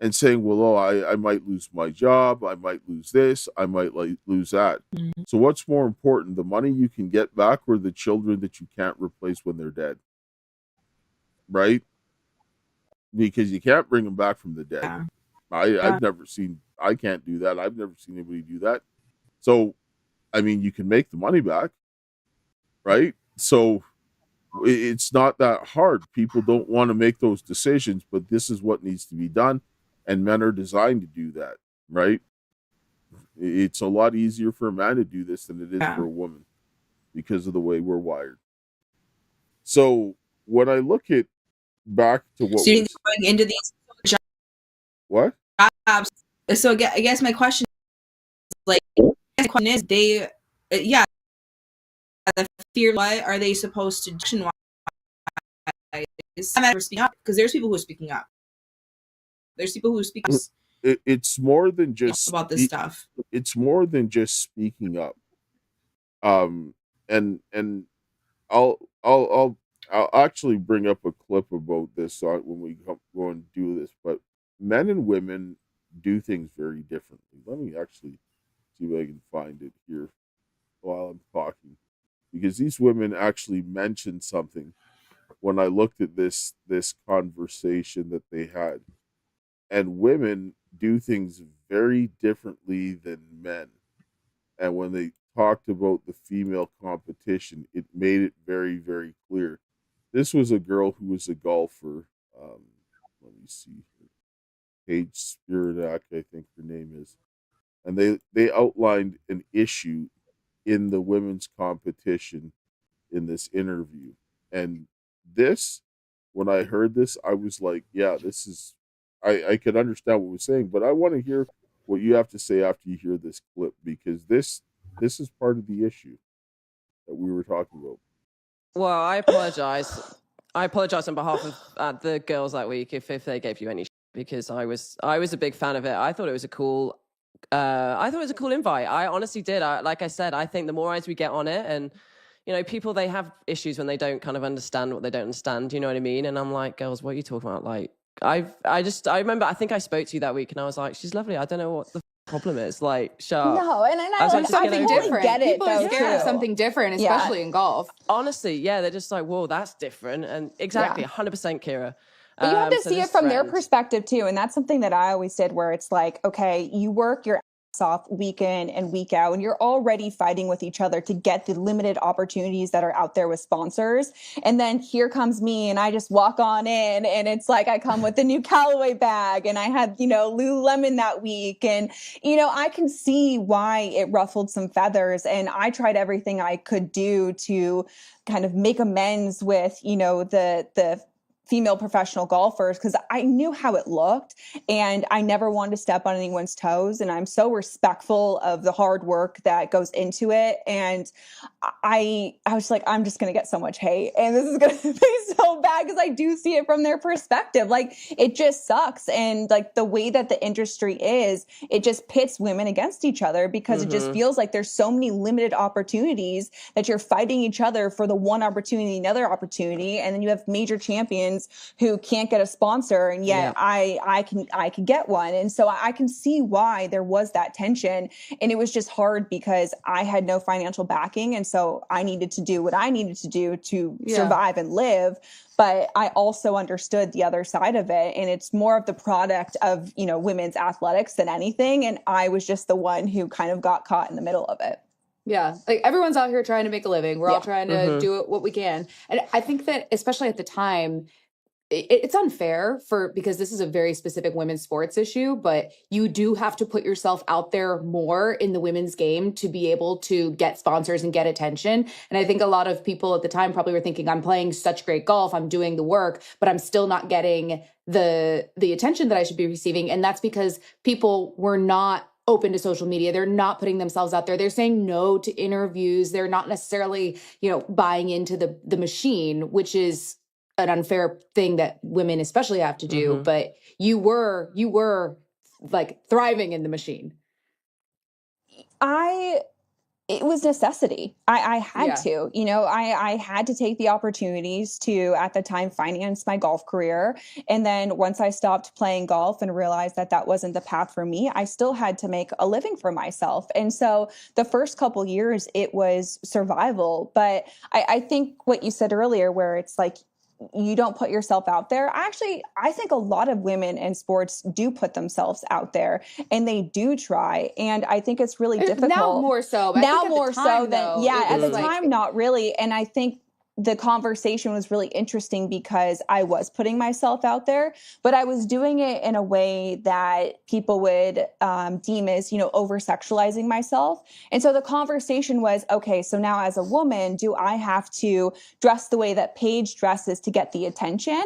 and saying, well, I might lose my job. I might lose this. I might lose that. So what's more important, the money you can get back or the children that you can't replace when they're dead? Right? Because you can't bring them back from the dead. I've never seen, I can't do that. I've never seen anybody do that. So, I mean, you can make the money back, right? So it's not that hard. People don't want to make those decisions, but this is what needs to be done. And men are designed to do that, right? It's a lot easier for a man to do this than it is for a woman, because of the way we're wired. So when I look at back to what so you're going into these jobs. What? So I guess my question is they the fear, what are they supposed to do? I'm never speaking up, because there's people who are speaking up. There's people who speak up. It's more than just about this stuff. It's more than just speaking up. And I'll actually bring up a clip about this when we go and do this. But men and women do things very differently. Let me actually see if I can find it here while I'm talking, because these women actually mentioned something when I looked at this conversation that they had. And women do things very differently than men. And when they talked about the female competition, it made it very, very clear. This was a girl who was a golfer. Let me see. Paige Spiranak, I think her name is. And they outlined an issue in the women's competition in this interview. And this, when I heard this, I was like, yeah, this is, I could understand what we're saying, but I want to hear what you have to say after you hear this clip, because this is part of the issue that we were talking about. Well, I apologize. I apologize on behalf of the girls that week if they gave you any because I was a big fan of it. I thought it was a cool I thought it was a cool invite. I honestly did. Like I said, I think the more eyes we get on it, and people, they have issues when they don't kind of understand what they don't understand. You know what I mean? And I'm like, girls, what are you talking about? Like, I remember, I think I spoke to you that week, and I was like, she's lovely. I don't know what the problem is. Like, shut up. No, and I like something different. Get it, People are scared of something different, especially in golf. Honestly, yeah, they're just like, whoa, that's different. And exactly, 100% Kira. But you have to see it from their perspective too. And that's something that I always did, where it's like, okay, you work your ass off week in and week out, and you're already fighting with each other to get the limited opportunities that are out there with sponsors. And then here comes me, and I just walk on in, and it's like I come with the new Callaway bag, and I had, Lululemon that week. And, I can see why it ruffled some feathers. And I tried everything I could do to kind of make amends with, the female professional golfers, because I knew how it looked, and I never wanted to step on anyone's toes. And I'm so respectful of the hard work that goes into it. And I was like, I'm just going to get so much hate, and this is going to be so bad, because I do see it from their perspective. Like, it just sucks. And like the way that the industry is, it just pits women against each other, because it just feels like there's so many limited opportunities that you're fighting each other for the one opportunity, another opportunity. And then you have major champions who can't get a sponsor, and yet I can get one. And so I can see why there was that tension. And it was just hard, because I had no financial backing, and so I needed to do what I needed to do to survive and live. But I also understood the other side of it, and it's more of the product of, women's athletics than anything. And I was just the one who kind of got caught in the middle of it. Yeah, like everyone's out here trying to make a living. We're all trying to do what we can. And I think that, especially at the time, it's unfair because this is a very specific women's sports issue, but you do have to put yourself out there more in the women's game to be able to get sponsors and get attention. And I think a lot of people at the time probably were thinking, I'm playing such great golf, I'm doing the work, but I'm still not getting the attention that I should be receiving. And that's because people were not open to social media. They're not putting themselves out there. They're saying no to interviews. They're not necessarily, buying into the machine, which is an unfair thing that women especially have to do. But you were like thriving in the machine. It was necessity. I had to, I had to take the opportunities to, at the time, finance my golf career. And then once I stopped playing golf and realized that that wasn't the path for me, I still had to make a living for myself. And so the first couple years, it was survival. But I think what you said earlier, where it's like, you don't put yourself out there. I think a lot of women in sports do put themselves out there, and they do try. And I think it's really difficult. Now more so. But now more so than, at the time, not really. And I think the conversation was really interesting, because I was putting myself out there, but I was doing it in a way that people would deem as, over-sexualizing myself. And so the conversation was, okay, so now as a woman, do I have to dress the way that Paige dresses to get the attention?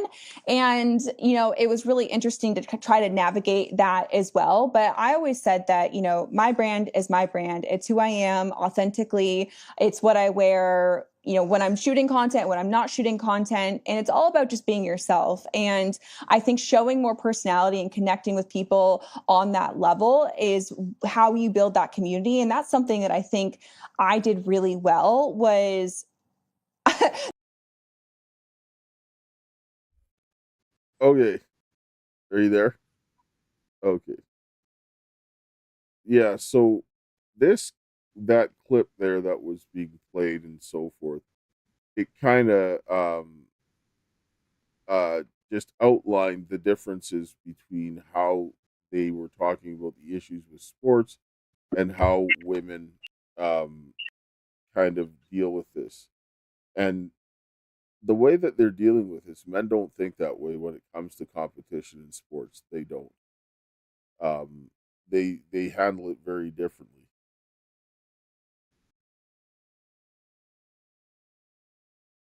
And, it was really interesting to try to navigate that as well. But I always said that, my brand is my brand. It's who I am authentically. It's what I wear, when I'm shooting content, when I'm not shooting content, and it's all about just being yourself. And I think showing more personality and connecting with people on that level is how you build that community. And that's something that I think I did really well was. Okay. Are you there? Okay. Yeah, so that clip there that was being played and so forth, it kind of just outlined the differences between how they were talking about the issues with sports and how women kind of deal with this. And the way that they're dealing with this, men don't think that way when it comes to competition in sports. They don't. They handle it very differently.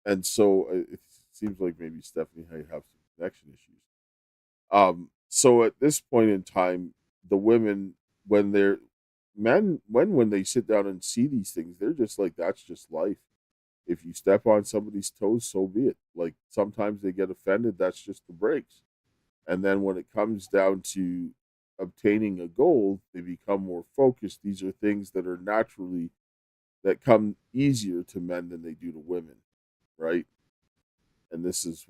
And so it seems like maybe Stephanie might have some connection issues. So at this point in time, the women, when they're men, when they sit down and see these things, they're just like, that's just life. If you step on somebody's toes, so be it. Like, sometimes they get offended. That's just the breaks. And then when it comes down to obtaining a goal, they become more focused. These are things that are naturally, that come easier to men than they do to women, right? And this is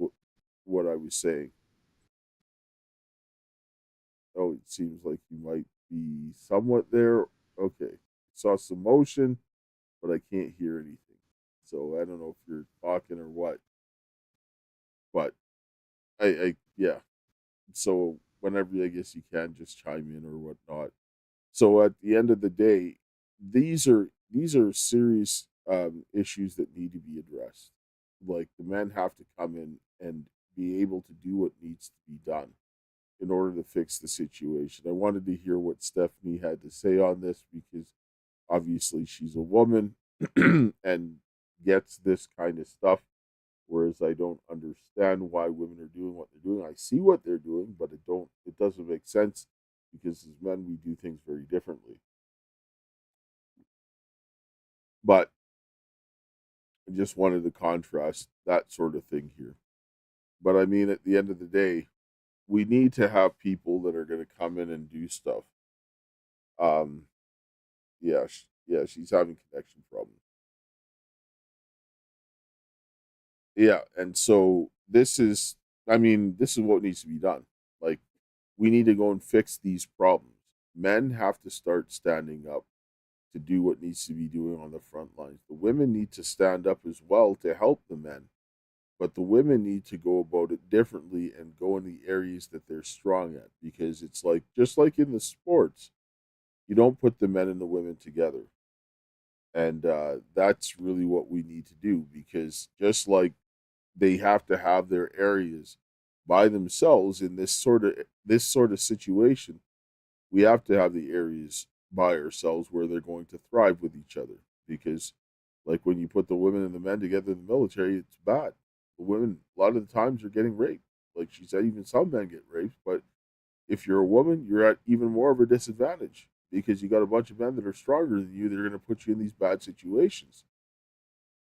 what I was saying. Oh, it seems like you might be somewhat there. Okay. Saw some motion, but I can't hear anything. So I don't know if you're talking or what. But yeah. So whenever I guess you can just chime in or whatnot. So at the end of the day, these are serious issues that need to be addressed. Like the men have to come in and be able to do what needs to be done in order to fix the situation. I wanted to hear what Stephanie had to say on this because obviously she's a woman and gets this kind of stuff, whereas I don't understand why women are doing what they're doing. I see what they're doing, but it doesn't make sense because as men we do things very differently. But I just wanted to contrast that sort of thing here. But I mean, at the end of the day, we need to have people that are going to come in and do stuff. Yeah, she's having connection problems. Yeah, and so this is what needs to be done. Like, we need to go and fix these problems. Men have to start standing up to do what needs to be doing on the front lines. The women need to stand up as well to help the men. But the women need to go about it differently and go in the areas that they're strong at. Because it's like, just like in the sports, you don't put the men and the women together. And that's really what we need to do. Because just like they have to have their areas by themselves in this sort of situation, we have to have the areas by ourselves where they're going to thrive with each other. Because like when you put the women and the men together in the military, it's bad. The women, a lot of the times, are getting raped. Like she said, even some men get raped. But if you're a woman, you're at even more of a disadvantage because you got a bunch of men that are stronger than you that are going to put you in these bad situations.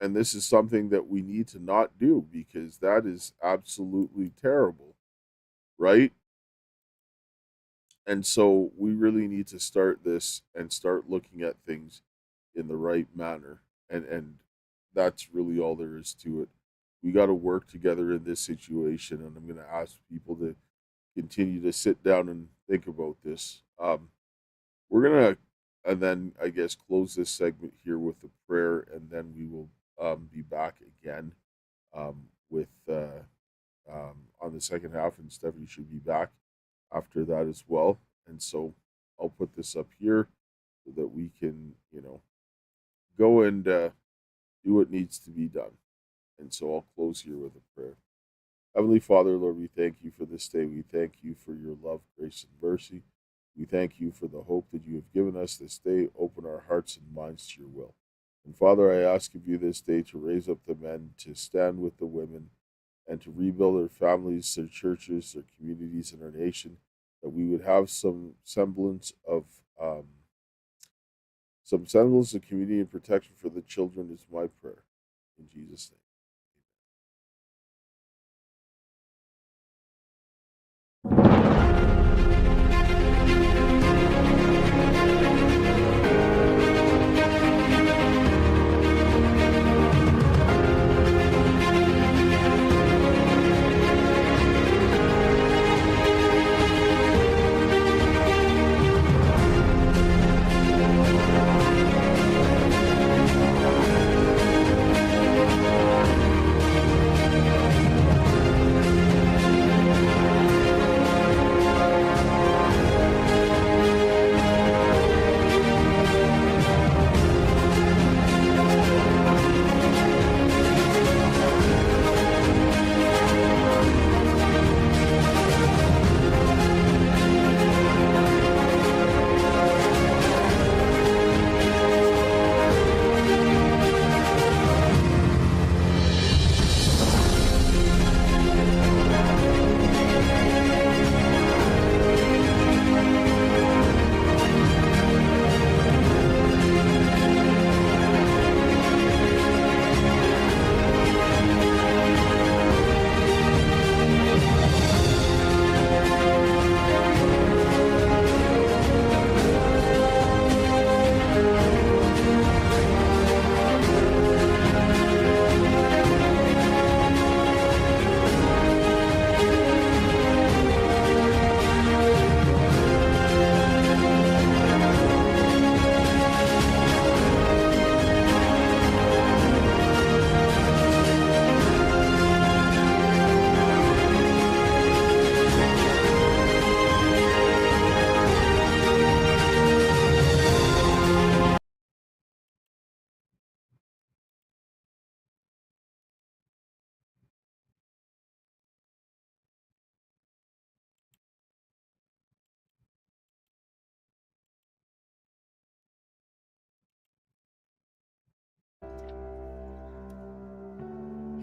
And this is something that we need to not do because that is absolutely terrible, right? And so we really need to start this and start looking at things in the right manner. And that's really all there is to it. We got to work together in this situation. And I'm going to ask people to continue to sit down and think about this. We're going to, and then I guess, close this segment here with a prayer. And then we will be back again with on the second half. And Stephanie should be back after that as well. And so I'll put this up here so that we can, go and do what needs to be done. And so I'll close here with a prayer. Heavenly Father, Lord, we thank you for this day. We thank you for your love, grace, and mercy. We thank you for the hope that you have given us this day. Open our hearts and minds to your will. And Father, I ask of you this day to raise up the men, to stand with the women, and to rebuild their families, their churches, their communities, and our nation, that we would have some semblance of community and protection for the children is my prayer. In Jesus' name.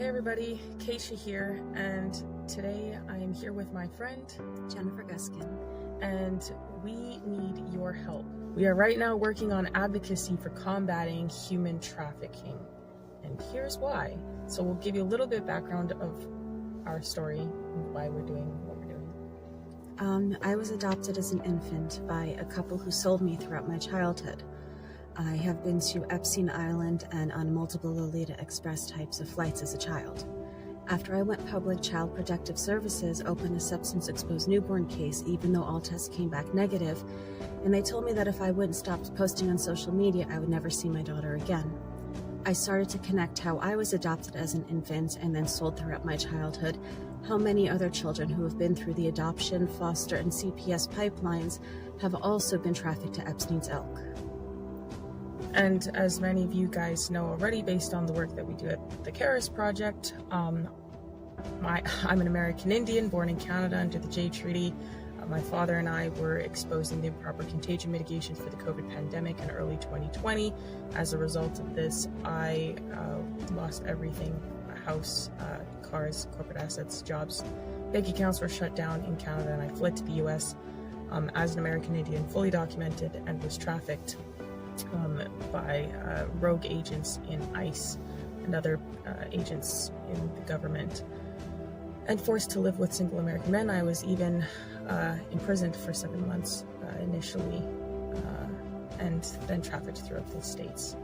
Hey everybody, Kaysha here, and today I am here with my friend Jennifer Guskin, and we need your help. We are right now working on advocacy for combating human trafficking, and here's why. So we'll give you a little bit of background of our story and why we're doing what we're doing. I was adopted as an infant by a couple who sold me throughout my childhood. I have been to Epstein Island and on multiple Lolita Express types of flights as a child. After I went public, Child Protective Services opened a substance-exposed newborn case, even though all tests came back negative, and they told me that if I wouldn't stop posting on social media, I would never see my daughter again. I started to connect how I was adopted as an infant and then sold throughout my childhood, how many other children who have been through the adoption, foster, and CPS pipelines have also been trafficked to Epstein's ilk. And as many of you guys know already, based on the work that we do at the Karis Project, I'm an American Indian born in Canada under the Jay Treaty. My father and I were exposed in the improper contagion mitigation for the COVID pandemic in early 2020. As a result of this, I lost everything: a house, cars, corporate assets, jobs. Bank accounts were shut down in Canada, and I fled to the US as an American Indian, fully documented, and was trafficked by rogue agents in ICE and other agents in the government, and forced to live with single American men. I was even imprisoned for 7 months initially, and then trafficked throughout the states.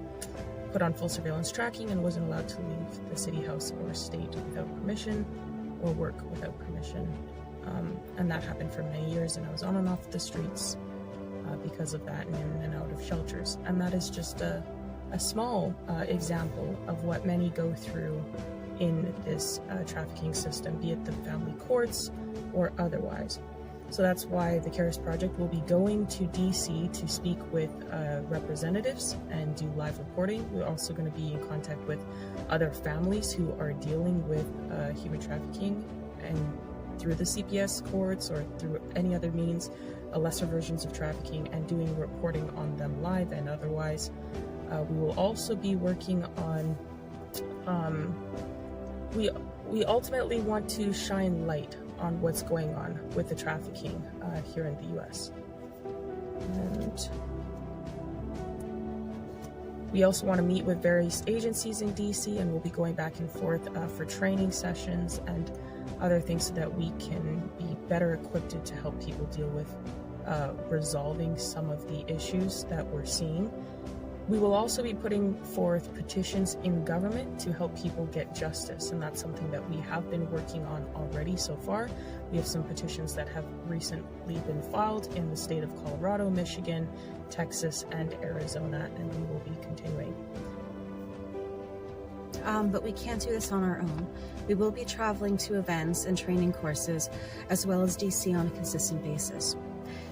Put on full surveillance tracking and wasn't allowed to leave the city, house, or state without permission, or work without permission. And that happened for many years, and I was on and off the streets because of that, and in and out of shelters. And that is just a small example of what many go through in this trafficking system, be it the family courts or otherwise. So that's why the Karis Project will be going to DC to speak with representatives and do live reporting. We're also going to be in contact with other families who are dealing with human trafficking, and through the CPS courts or through any other means, lesser versions of trafficking, and doing reporting on them live and otherwise. We will also be working on, we ultimately want to shine light on what's going on with the trafficking here in the US. And we also want to meet with various agencies in DC, and we'll be going back and forth for training sessions and other things so that we can be better equipped to help people deal with resolving some of the issues that we're seeing. We will also be putting forth petitions in government to help people get justice, and that's something that we have been working on already so far. We have some petitions that have recently been filed in the state of Colorado, Michigan, Texas, and Arizona, and we will be continuing. But we can't do this on our own. We will be traveling to events and training courses, as well as DC on a consistent basis.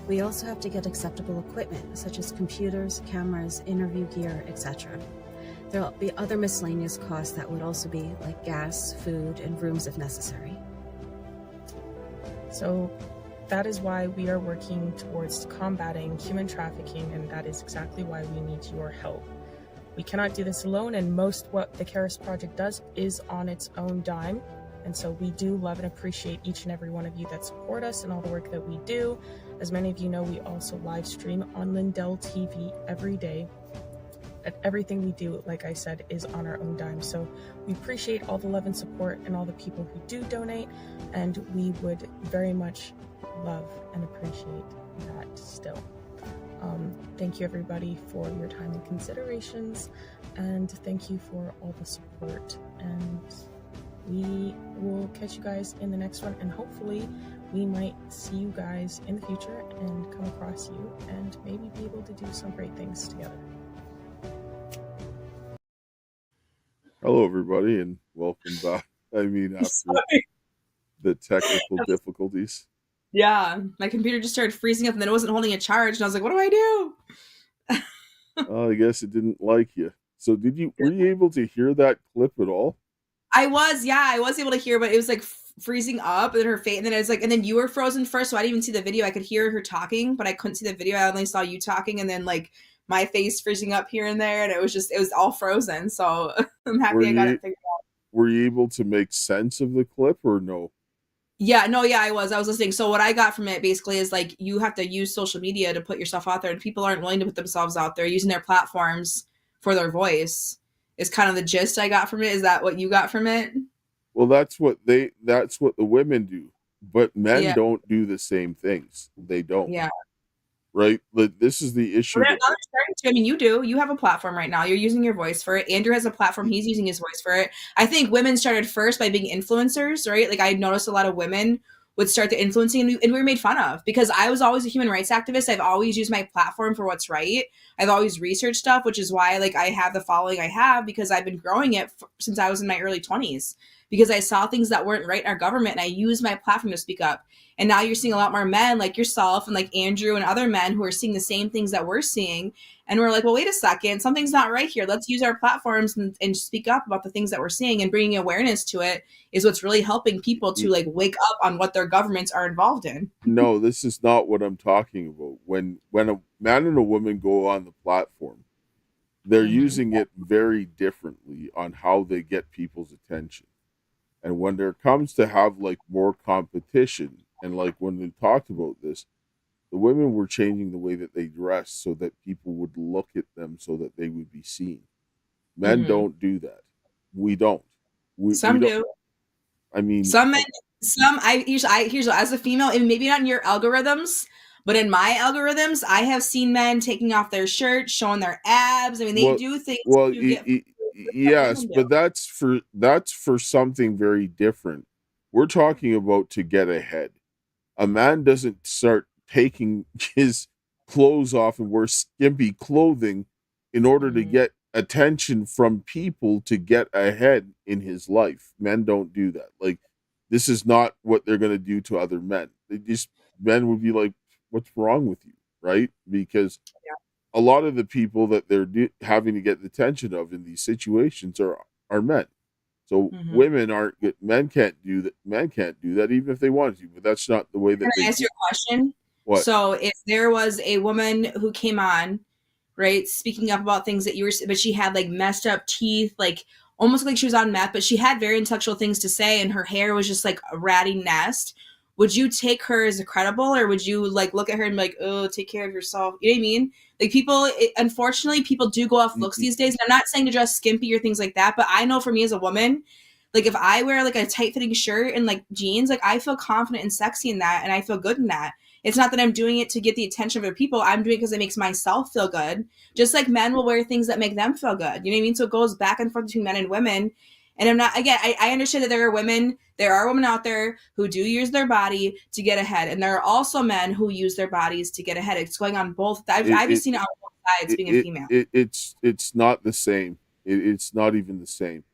We also have to get acceptable equipment, such as computers, cameras, interview gear, etc. There will be other miscellaneous costs that would also be like gas, food, and rooms if necessary. So that is why we are working towards combating human trafficking, and that is exactly why we need your help. We cannot do this alone, and most what the Karis Project does is on its own dime. And so we do love and appreciate each and every one of you that support us and all the work that we do. As many of you know, we also live stream on Lindell TV every day. And everything we do, like I said, is on our own dime. So we appreciate all the love and support and all the people who do donate. And we would very much love and appreciate that still. Thank you everybody for your time and considerations. And thank you for all the support. And we will catch you guys in the next one, and hopefully we might see you guys in the future and come across you and maybe be able to do some great things together. Hello everybody, and welcome back. After the technical difficulties. Yeah, my computer just started freezing up, and then it wasn't holding a charge, and I was like, what do I do? I guess it didn't like you. So were you able to hear that clip at all? I was able to hear, but it was like freezing up, and then her face, and then it was like, and then you were frozen first, so I didn't even see the video. I could hear her talking, but I couldn't see the video. I only saw you talking, and then like my face freezing up here and there, and it was all frozen. So I'm happy I got it figured out. were you able to make sense of the clip or no? Yeah, no, yeah, I was listening. So what I got from it basically is like, you have to use social media to put yourself out there, and people aren't willing to put themselves out there using their platforms for their voice is kind of the gist I got from it. Is that what you got from it? Well, that's what the women do, but men don't do the same things. They don't. Yeah. Right? But this is the issue. Well, they're starting to. I mean, you do. You have a platform right now. You're using your voice for it. Andrew has a platform. He's using his voice for it. I think women started first by being influencers, right? Like I noticed a lot of women would start the influencing, and we were made fun of because I was always a human rights activist. I've always used my platform for what's right. I've always researched stuff, which is why like I have the following I have, because I've been growing it since I was in my early 20s, because I saw things that weren't right in our government and I used my platform to speak up. And now you're seeing a lot more men like yourself and like Andrew and other men who are seeing the same things that we're seeing. And we're like, well, wait a second, something's not right here. Let's use our platforms and speak up about the things that we're seeing, and bringing awareness to it is what's really helping people to like wake up on what their governments are involved in. No, this is not what I'm talking about. When a man and a woman go on the platform, they're using it very differently on how they get people's attention. And when there comes to have like more competition, and like when we talked about this, the women were changing the way that they dress so that people would look at them so that they would be seen. Men don't do that. We don't. Some we do. I mean, some men, here's as a female, and maybe not in your algorithms, but in my algorithms, I have seen men taking off their shirts, showing their abs. I mean, they do things. Well, yes, but that's for something very different. We're talking about to get ahead. A man doesn't start taking his clothes off and wear skimpy clothing in order to get attention from people to get ahead in his life. Men don't do that. Like, this is not what they're going to do to other men. Men would be like, what's wrong with you? Right? Because a lot of the people that they're having to get the attention of in these situations are men. So women aren't good. Men can't do that. Men can't do that even if they wanted to, but that's not the way that Can I ask you a question? What? So if there was a woman who came on, right, speaking up about things that you were, but she had like messed up teeth, like almost like she was on meth, but she had very intellectual things to say, and her hair was just like a ratty nest. Would you take her as a credible, or would you like look at her and be like, oh, take care of yourself? You know what I mean? Like people, unfortunately, people do go off looks these days. And I'm not saying to dress skimpy or things like that, but I know for me as a woman, like if I wear like a tight fitting shirt and like jeans, like I feel confident and sexy in that, and I feel good in that. It's not that I'm doing it to get the attention of other people. I'm doing it because it makes myself feel good. Just like men will wear things that make them feel good. You know what I mean? So it goes back and forth between men and women. And I'm not, again, I understand that there are women out there who do use their body to get ahead. And there are also men who use their bodies to get ahead. It's going on both. I've just seen it on both sides being a female. It's not the same. It's not even the same.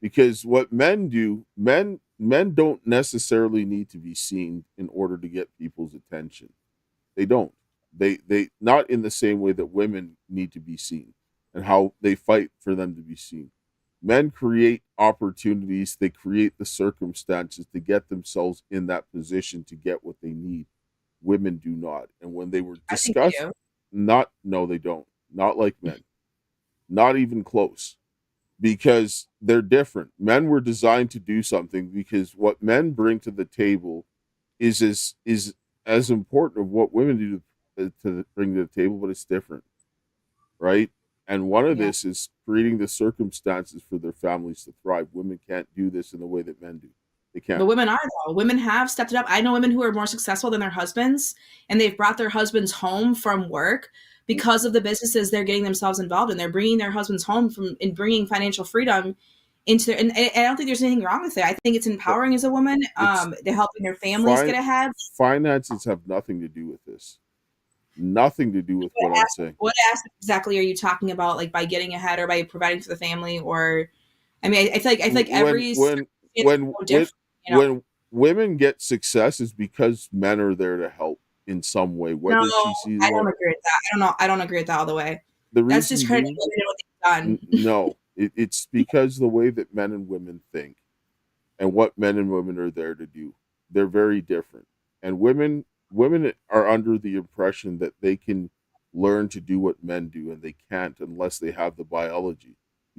Because what men do, men don't necessarily need to be seen in order to get people's attention. They don't. They not in the same way that women need to be seen and how they fight for them to be seen. Men create opportunities, they create the circumstances to get themselves in that position to get what they need. Women do not. And when they were discussed, no, they don't. Not like men. Not even close. Because they're different. Men were designed to do something because what men bring to the table is as important of what women do to bring to the table, but it's different. Right? And one of this is creating the circumstances for their families to thrive. Women can't do this in the way that men do. They can't. But women are, though. Women have stepped it up. I know women who are more successful than their husbands, and they've brought their husbands home from work because of the businesses they're getting themselves involved in. They're bringing their husbands home and bringing financial freedom into their, and I don't think there's anything wrong with it. I think it's empowering as a woman. They're helping their families get ahead. Finances have nothing to do with this. Nothing to do with what I'm saying. What aspect exactly are you talking about, like by getting ahead or by providing for the family? Or, I mean, I feel like every when women get success is because men are there to help in some way. Whether no, she sees I don't agree with that. I don't agree with that all the way. That's just crediting what they've done. No, it's because the way that men and women think and what men and women are there to do. They're very different. And women are under the impression that they can learn to do what men do, and they can't unless they have the biology.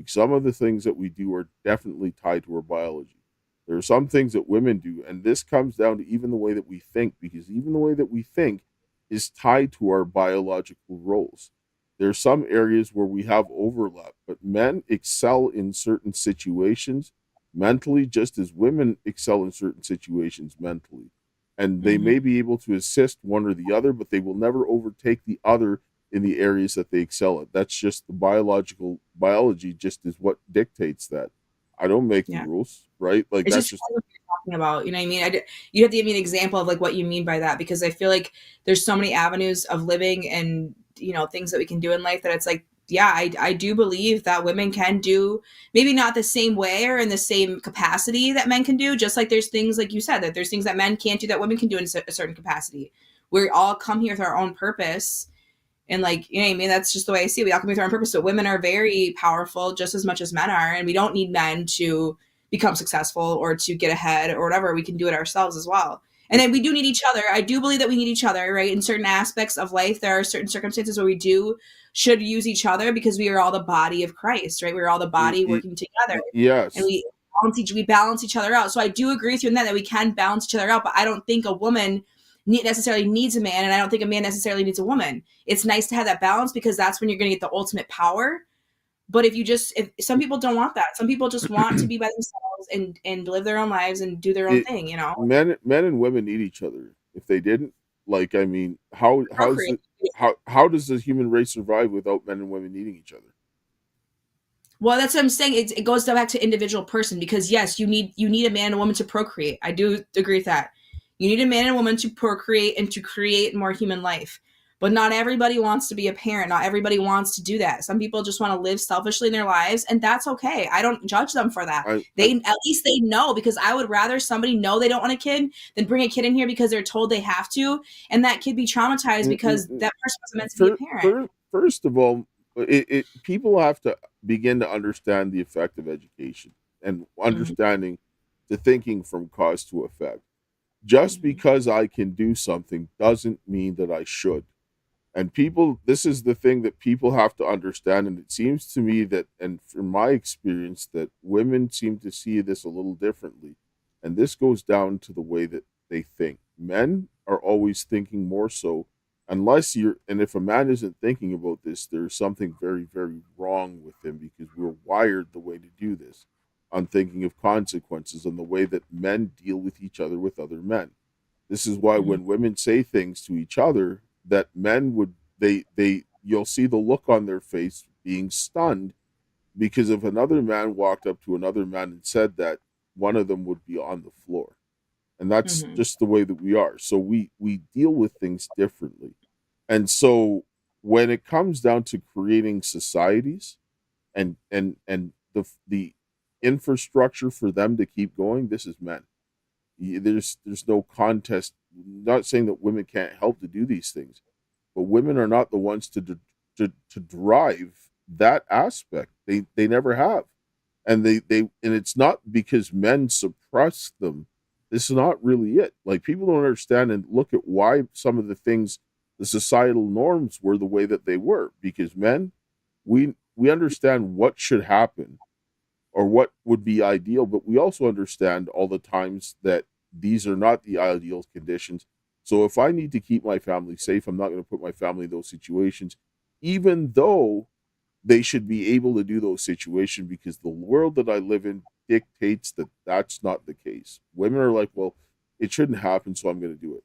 Some of the things that we do are definitely tied to our biology. There are some things that women do, and this comes down to even the way that we think, because even the way that we think is tied to our biological roles. There are some areas where we have overlap, but men excel in certain situations mentally just as women excel in certain situations mentally. And they may be able to assist one or the other, but they will never overtake the other in the areas that they excel at. That's just the biology just is what dictates that. I don't make the rules, right? Like It's that's just what you're talking about. You know what I mean? You have to give me an example of like what you mean by that, because I feel like there's so many avenues of living and, you know, things that we can do in life that it's like, yeah, I do believe that women can do maybe not the same way or in the same capacity that men can do. Just like there's things, like you said, that there's things that men can't do that women can do in a certain capacity. We all come here with our own purpose. And like, you know what I mean? That's just the way I see it. We all come with our own purpose. So women are very powerful just as much as men are. And we don't need men to become successful or to get ahead or whatever. We can do it ourselves as well. And then we do need each other. I do believe that we need each other, right? In certain aspects of life, there are certain circumstances where we should use each other because we are all the body of Christ, right? We're all the body working together. Yes. And we balance each other out. So I do agree with you in that we can balance each other out, but I don't think a woman necessarily needs a man, and I don't think a man necessarily needs a woman. It's nice to have that balance because that's when you're going to get the ultimate power. But if some people don't want that, some people just want to be by themselves and live their own lives and do their own thing, you know. Men and women need each other. If they didn't, like, I mean, how does the human race survive without men and women needing each other? Well, that's what I'm saying. It goes back to individual person, because yes, you need a man and a woman to procreate. I do agree with that. You need a man and a woman to procreate and to create more human life. But not everybody wants to be a parent. Not everybody wants to do that. Some people just want to live selfishly in their lives, and that's okay. I don't judge them for that. At least they know, because I would rather somebody know they don't want a kid than bring a kid in here because they're told they have to, and that kid be traumatized because that person wasn't meant to be a parent. First of all, people have to begin to understand the effect of education and understanding the thinking from cause to effect. Just because I can do something doesn't mean that I should. And this is the thing that people have to understand. And it seems to me that, and from my experience, that women seem to see this a little differently. And this goes down to the way that they think. Men are always thinking more so, and if a man isn't thinking about this, there's something very, very wrong with him, because we're wired the way to do this, on thinking of consequences and the way that men deal with each other with other men. This is why when women say things to each other, that men would, you'll see the look on their face being stunned, because if another man walked up to another man and said that, one of them would be on the floor. And that's just the way that we are. So we deal with things differently. And so when it comes down to creating societies and the infrastructure for them to keep going, this is men. There's no contest. Not saying that women can't help to do these things, but women are not the ones to drive that aspect. They never have, and and it's not because men suppress them. This is not really it. Like, people don't understand and look at why some of the things, the societal norms, were the way that they were. Because men, we understand what should happen or what would be ideal, but we also understand all the times that these are not the ideal conditions. So if I need to keep my family safe, I'm not going to put my family in those situations, even though they should be able to do those situations, because the world that I live in dictates that that's not the case. Women are like, well, it shouldn't happen, so I'm going to do it.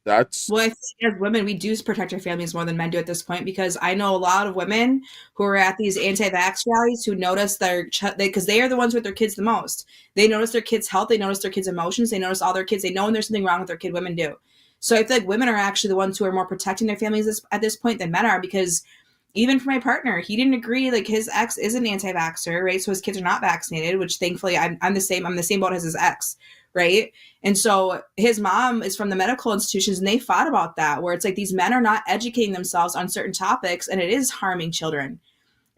Well, I think as women, we do protect our families more than men do at this point, because I know a lot of women who are at these anti-vax rallies who notice because they are the ones with their kids the most. They notice their kids' health, they notice their kids' emotions, they notice all their kids, they know when there's something wrong with their kid. Women do. So I feel like women are actually the ones who are more protecting their families at this point than men are, because even for my partner, he didn't agree. Like, his ex is an anti-vaxxer, right? So his kids are not vaccinated, which thankfully I'm the same boat as his ex, right? And so his mom is from the medical institutions, and they fought about that, where it's like these men are not educating themselves on certain topics, and it is harming children.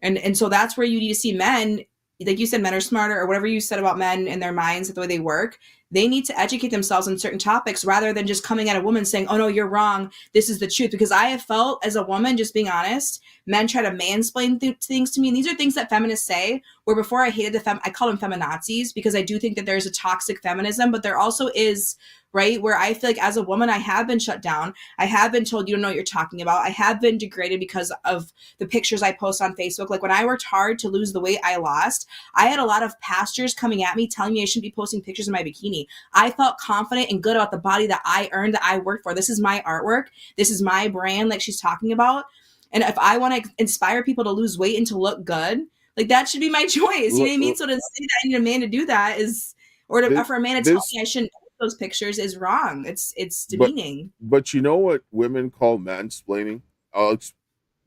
And so that's where you need to see men, like you said, men are smarter, or whatever you said about men and their minds, the way they work. they need to educate themselves on certain topics rather than just coming at a woman saying, oh no, you're wrong, this is the truth. Because I have felt as a woman, just being honest, men try to mansplain things to me. And these are things that feminists say, where before I hated I call them feminazis, because I do think that there's a toxic feminism, but there also is, right, where I feel like as a woman, I have been shut down. I have been told you don't know what you're talking about. I have been degraded because of the pictures I post on Facebook. Like when I worked hard to lose the weight I lost, I had a lot of pastors coming at me telling me I shouldn't be posting pictures of my bikini. I felt confident and good about the body that I earned, that I worked for. This is my artwork. This is my brand, like she's talking about. And if I want to inspire people to lose weight and to look good, like that should be my choice. You know what I mean? So to say that I need a man to do that is, or for a man to tell me I shouldn't post those pictures is wrong. It's demeaning. But you know what women call mansplaining? You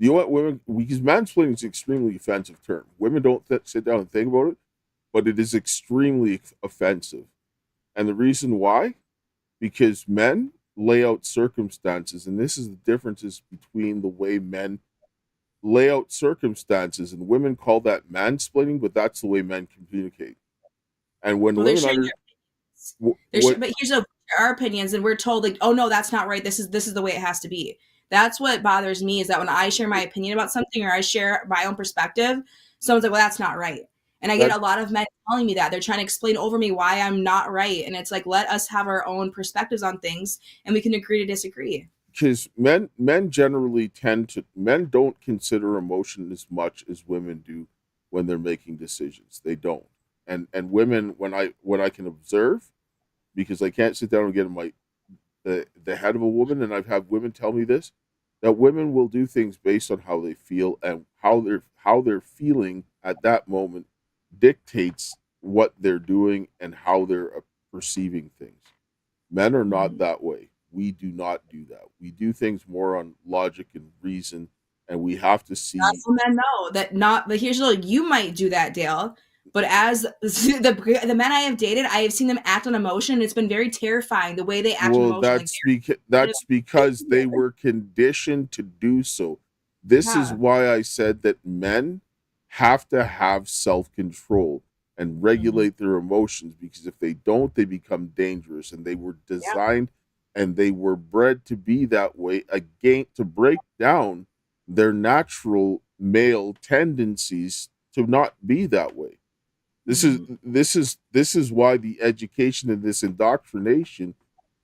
know what women, because mansplaining is an extremely offensive term. Women don't sit down and think about it, but it is extremely offensive. And the reason why? Because men lay out circumstances, and this is the differences between the way men lay out circumstances, and women call that mansplaining, but that's the way men communicate. And when women but here's our opinions, and we're told like, oh no, that's not right. This is the way it has to be. That's what bothers me, is that when I share my opinion about something or I share my own perspective, someone's like, well, that's not right. And I get a lot of men telling me that. They're trying to explain over me why I'm not right. And it's like, let us have our own perspectives on things and we can agree to disagree. Because men generally men don't consider emotion as much as women do when they're making decisions. They don't. And women, when I can observe, because I can't sit down and get in the head of a woman, and I've had women tell me this, that women will do things based on how they feel, and how they're feeling at that moment dictates what they're doing and how they're perceiving things. Men are not that way. We do not do that. We do things more on logic and reason, and we have to see. That's what men know that not. But here's the, you might do that, Dale. But as the men I have dated, I have seen them act on emotion. And it's been very terrifying the way they act on emotion. That's because they were conditioned to do so. This is why I said that men have to have self-control and regulate their emotions, because if they don't, they become dangerous. And they were designed and they were bred to be that way, again, to break down their natural male tendencies to not be that way. This is why the education and this indoctrination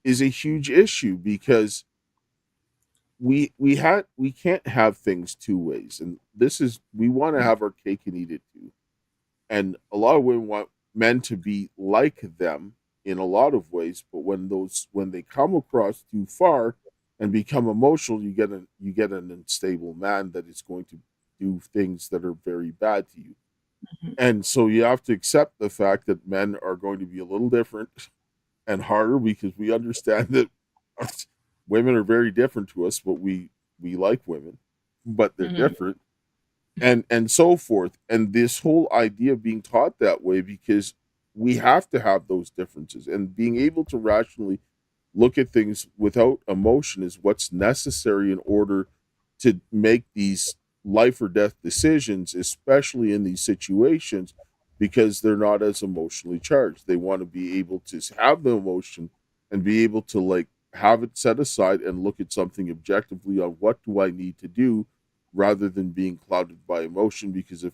is a huge issue, because we can't have things two ways, and we want to have our cake and eat it too. And a lot of women want men to be like them in a lot of ways, but when they come across too far and become emotional, you get an unstable man that is going to do things that are very bad to you. And so you have to accept the fact that men are going to be a little different and harder, because we understand that women are very different to us, but we like women, but they're different, and so forth. And this whole idea of being taught that way, because we have to have those differences, and being able to rationally look at things without emotion is what's necessary in order to make these life or death decisions, especially in these situations, because they're not as emotionally charged. They want to be able to have the emotion and be able to like have it set aside and look at something objectively on what do I need to do, rather than being clouded by emotion. Because if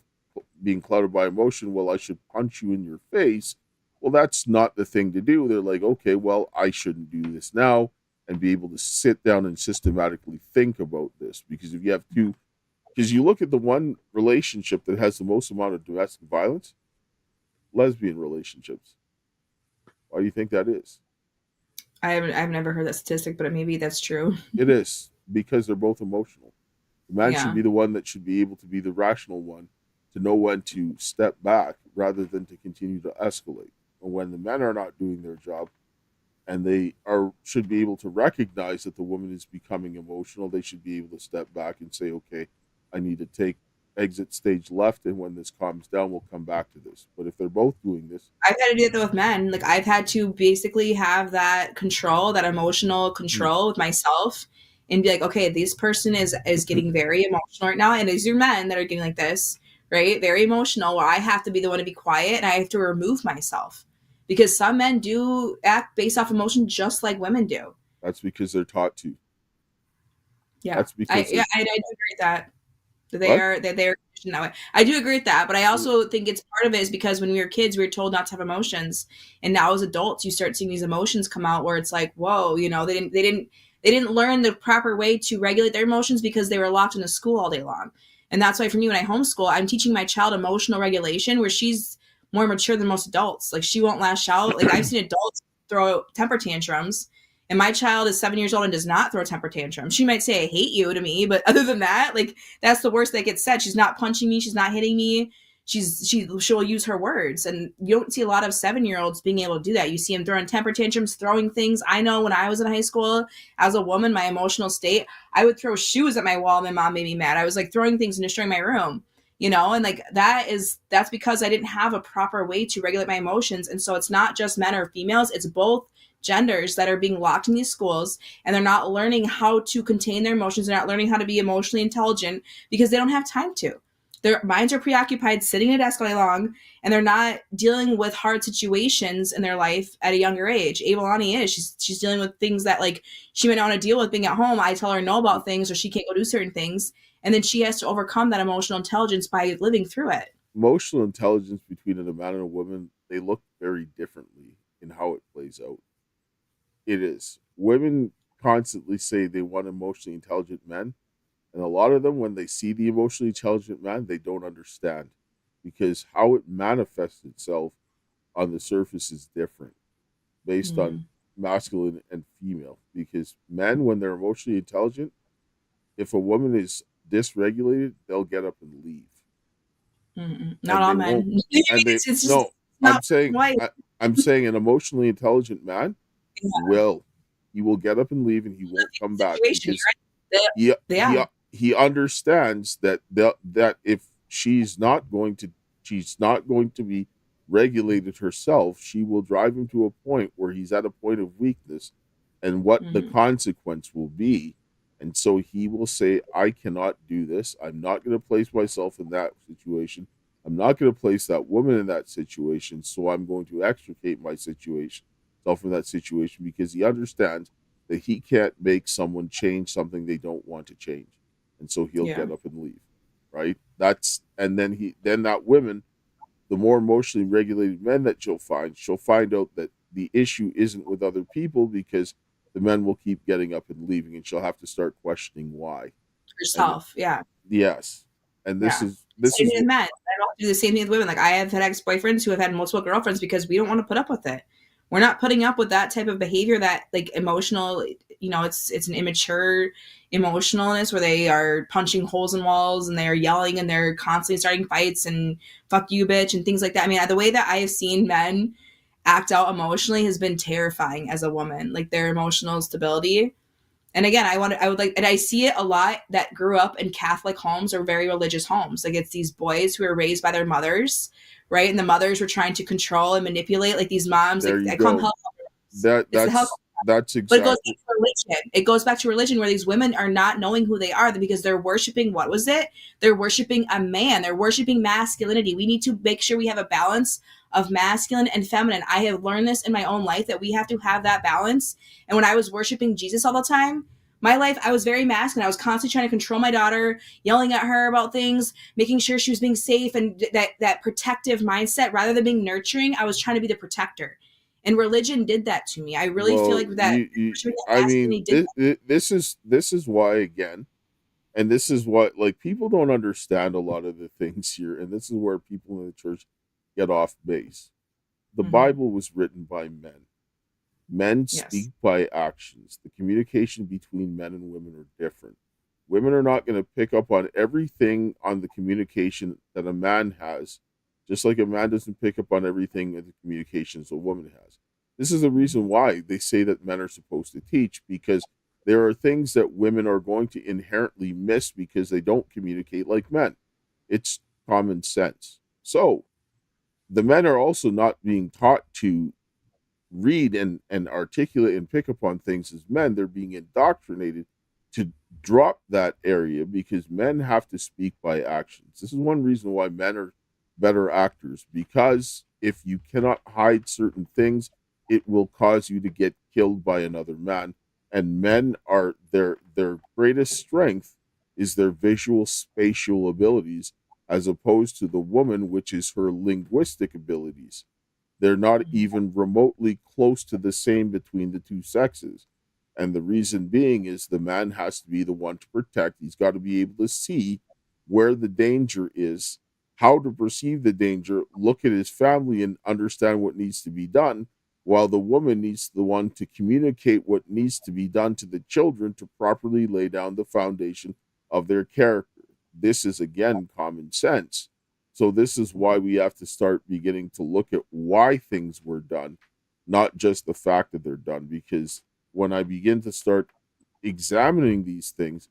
being clouded by emotion, well, I should punch you in your face, well, that's not the thing to do. They're like, okay, well, I shouldn't do this now, and be able to sit down and systematically think about this. Because if you have because you look at the one relationship that has the most amount of domestic violence, lesbian relationships. Why do you think that is? I've never heard that statistic, but maybe that's true. It is, because they're both emotional. The man should be the one that should be able to be the rational one, to know when to step back rather than to continue to escalate. And when the men are not doing their job, and they should be able to recognize that the woman is becoming emotional, they should be able to step back and say, okay, I need to take exit stage left, and when this calms down, we'll come back to this. But if they're both doing this, I've had to do that with men. Like I've had to basically have that control, that emotional control with myself, and be like, okay, this person is getting very emotional right now, and these are men that are getting like this, right? Very emotional, where I have to be the one to be quiet, and I have to remove myself, because some men do act based off emotion just like women do. That's because they're taught to. Yeah, That's because I do agree with that. They What? are conditioned that way. I do agree with that, but I also think it's part of it is because when we were kids, we were told not to have emotions, and now as adults, you start seeing these emotions come out where it's like, whoa, you know, they didn't learn the proper way to regulate their emotions because they were locked in a school all day long. And that's why for me, when I homeschool, I'm teaching my child emotional regulation where she's more mature than most adults. Like she won't lash out. Like I've seen adults throw temper tantrums, and my child is 7 years old and does not throw temper tantrums. She might say, I hate you to me, but other than that, like that's the worst that gets said. She's not punching me. She's not hitting me. She'll use her words. And you don't see a lot of 7-year-olds being able to do that. You see them throwing temper tantrums, throwing things. I know when I was in high school, as a woman, my emotional state, I would throw shoes at my wall. My mom made me mad. I was like throwing things and destroying my room, you know? And like that's because I didn't have a proper way to regulate my emotions. And so it's not just men or females, it's both genders that are being locked in these schools, and they're not learning how to contain their emotions. They're not learning how to be emotionally intelligent because they don't have time to. Their minds are preoccupied sitting at a desk all day long, and they're not dealing with hard situations in their life at a younger age. Avalani is. She's dealing with things that like she might not want to deal with being at home. I tell her no about things, or she can't go do certain things, and then she has to overcome that emotional intelligence by living through it. Emotional intelligence between a man and a woman, they look very differently in how it plays out. It is. Women constantly say they want emotionally intelligent men. And a lot of them, when they see the emotionally intelligent man, they don't understand because how it manifests itself on the surface is different based on masculine and female. Because men, when they're emotionally intelligent, if a woman is dysregulated, they'll get up and leave. Not all men. I'm saying an emotionally intelligent man he will get up and leave, and he won't come back because he understands that if she's not going to be regulated herself, she will drive him to a point where he's at a point of weakness and what the consequence will be. And so he will say, I cannot do this. I'm not going to place myself in that situation. I'm not going to place that woman in that situation. So I'm going to extricate myself from that situation because he understands that he can't make someone change something they don't want to change. And so he'll get up and leave. Right? Then that woman, the more emotionally regulated men that she'll find out that the issue isn't with other people because the men will keep getting up and leaving, and she'll have to start questioning why. Herself, Yes. And this is same thing with men. I don't do the same thing with women. Like I have had ex-boyfriends who have had multiple girlfriends because we don't want to put up with it. We're not putting up with that type of behavior, that like emotional, you know, it's an immature emotionalness where they are punching holes in walls and they're yelling and they're constantly starting fights and fuck you bitch and things like that. I mean, the way that I have seen men act out emotionally has been terrifying as a woman, like their emotional stability. And again, and I see it a lot that grew up in Catholic homes or very religious homes. Like it's these boys who are raised by their mothers, right? And the mothers were trying to control and manipulate, like these moms. There like, you go. That's exactly. But it goes back to religion. It goes back to religion where these women are not knowing who they are because they're worshiping, what was it? They're worshiping a man. They're worshiping masculinity. We need to make sure we have a balance of masculine and feminine. I have learned this in my own life that we have to have that balance. And when I was worshiping Jesus all the time, my life, I was very masculine. I was constantly trying to control my daughter, yelling at her about things, making sure she was being safe, and that protective mindset rather than being nurturing. I was trying to be the protector. And religion did that to me. I really feel like that. This is why, again, and this is what, like, people don't understand a lot of the things here, and this is where people in the church get off base. The Bible was written by men. Men speak by actions. The communication between men and women are different. Women are not going to pick up on everything on the communication that a man has, just like a man doesn't pick up on everything that the communications a woman has. This is the reason why they say that men are supposed to teach, because there are things that women are going to inherently miss because they don't communicate like men. It's common sense. So the men are also not being taught to read and articulate and pick up on things as men. They're being indoctrinated to drop that area because men have to speak by actions. This is one reason why men are better actors, because if you cannot hide certain things, it will cause you to get killed by another man. And men are their greatest strength is their visual spatial abilities, as opposed to the woman, which is her linguistic abilities. They're not even remotely close to the same between the two sexes. And the reason being is the man has to be the one to protect. He's got to be able to see where the danger is, how to perceive the danger, look at his family and understand what needs to be done, while the woman needs the one to communicate what needs to be done to the children to properly lay down the foundation of their character. This is, again, common sense. So this is why we have to start beginning to look at why things were done, not just the fact that they're done. Because when I begin to start examining these things,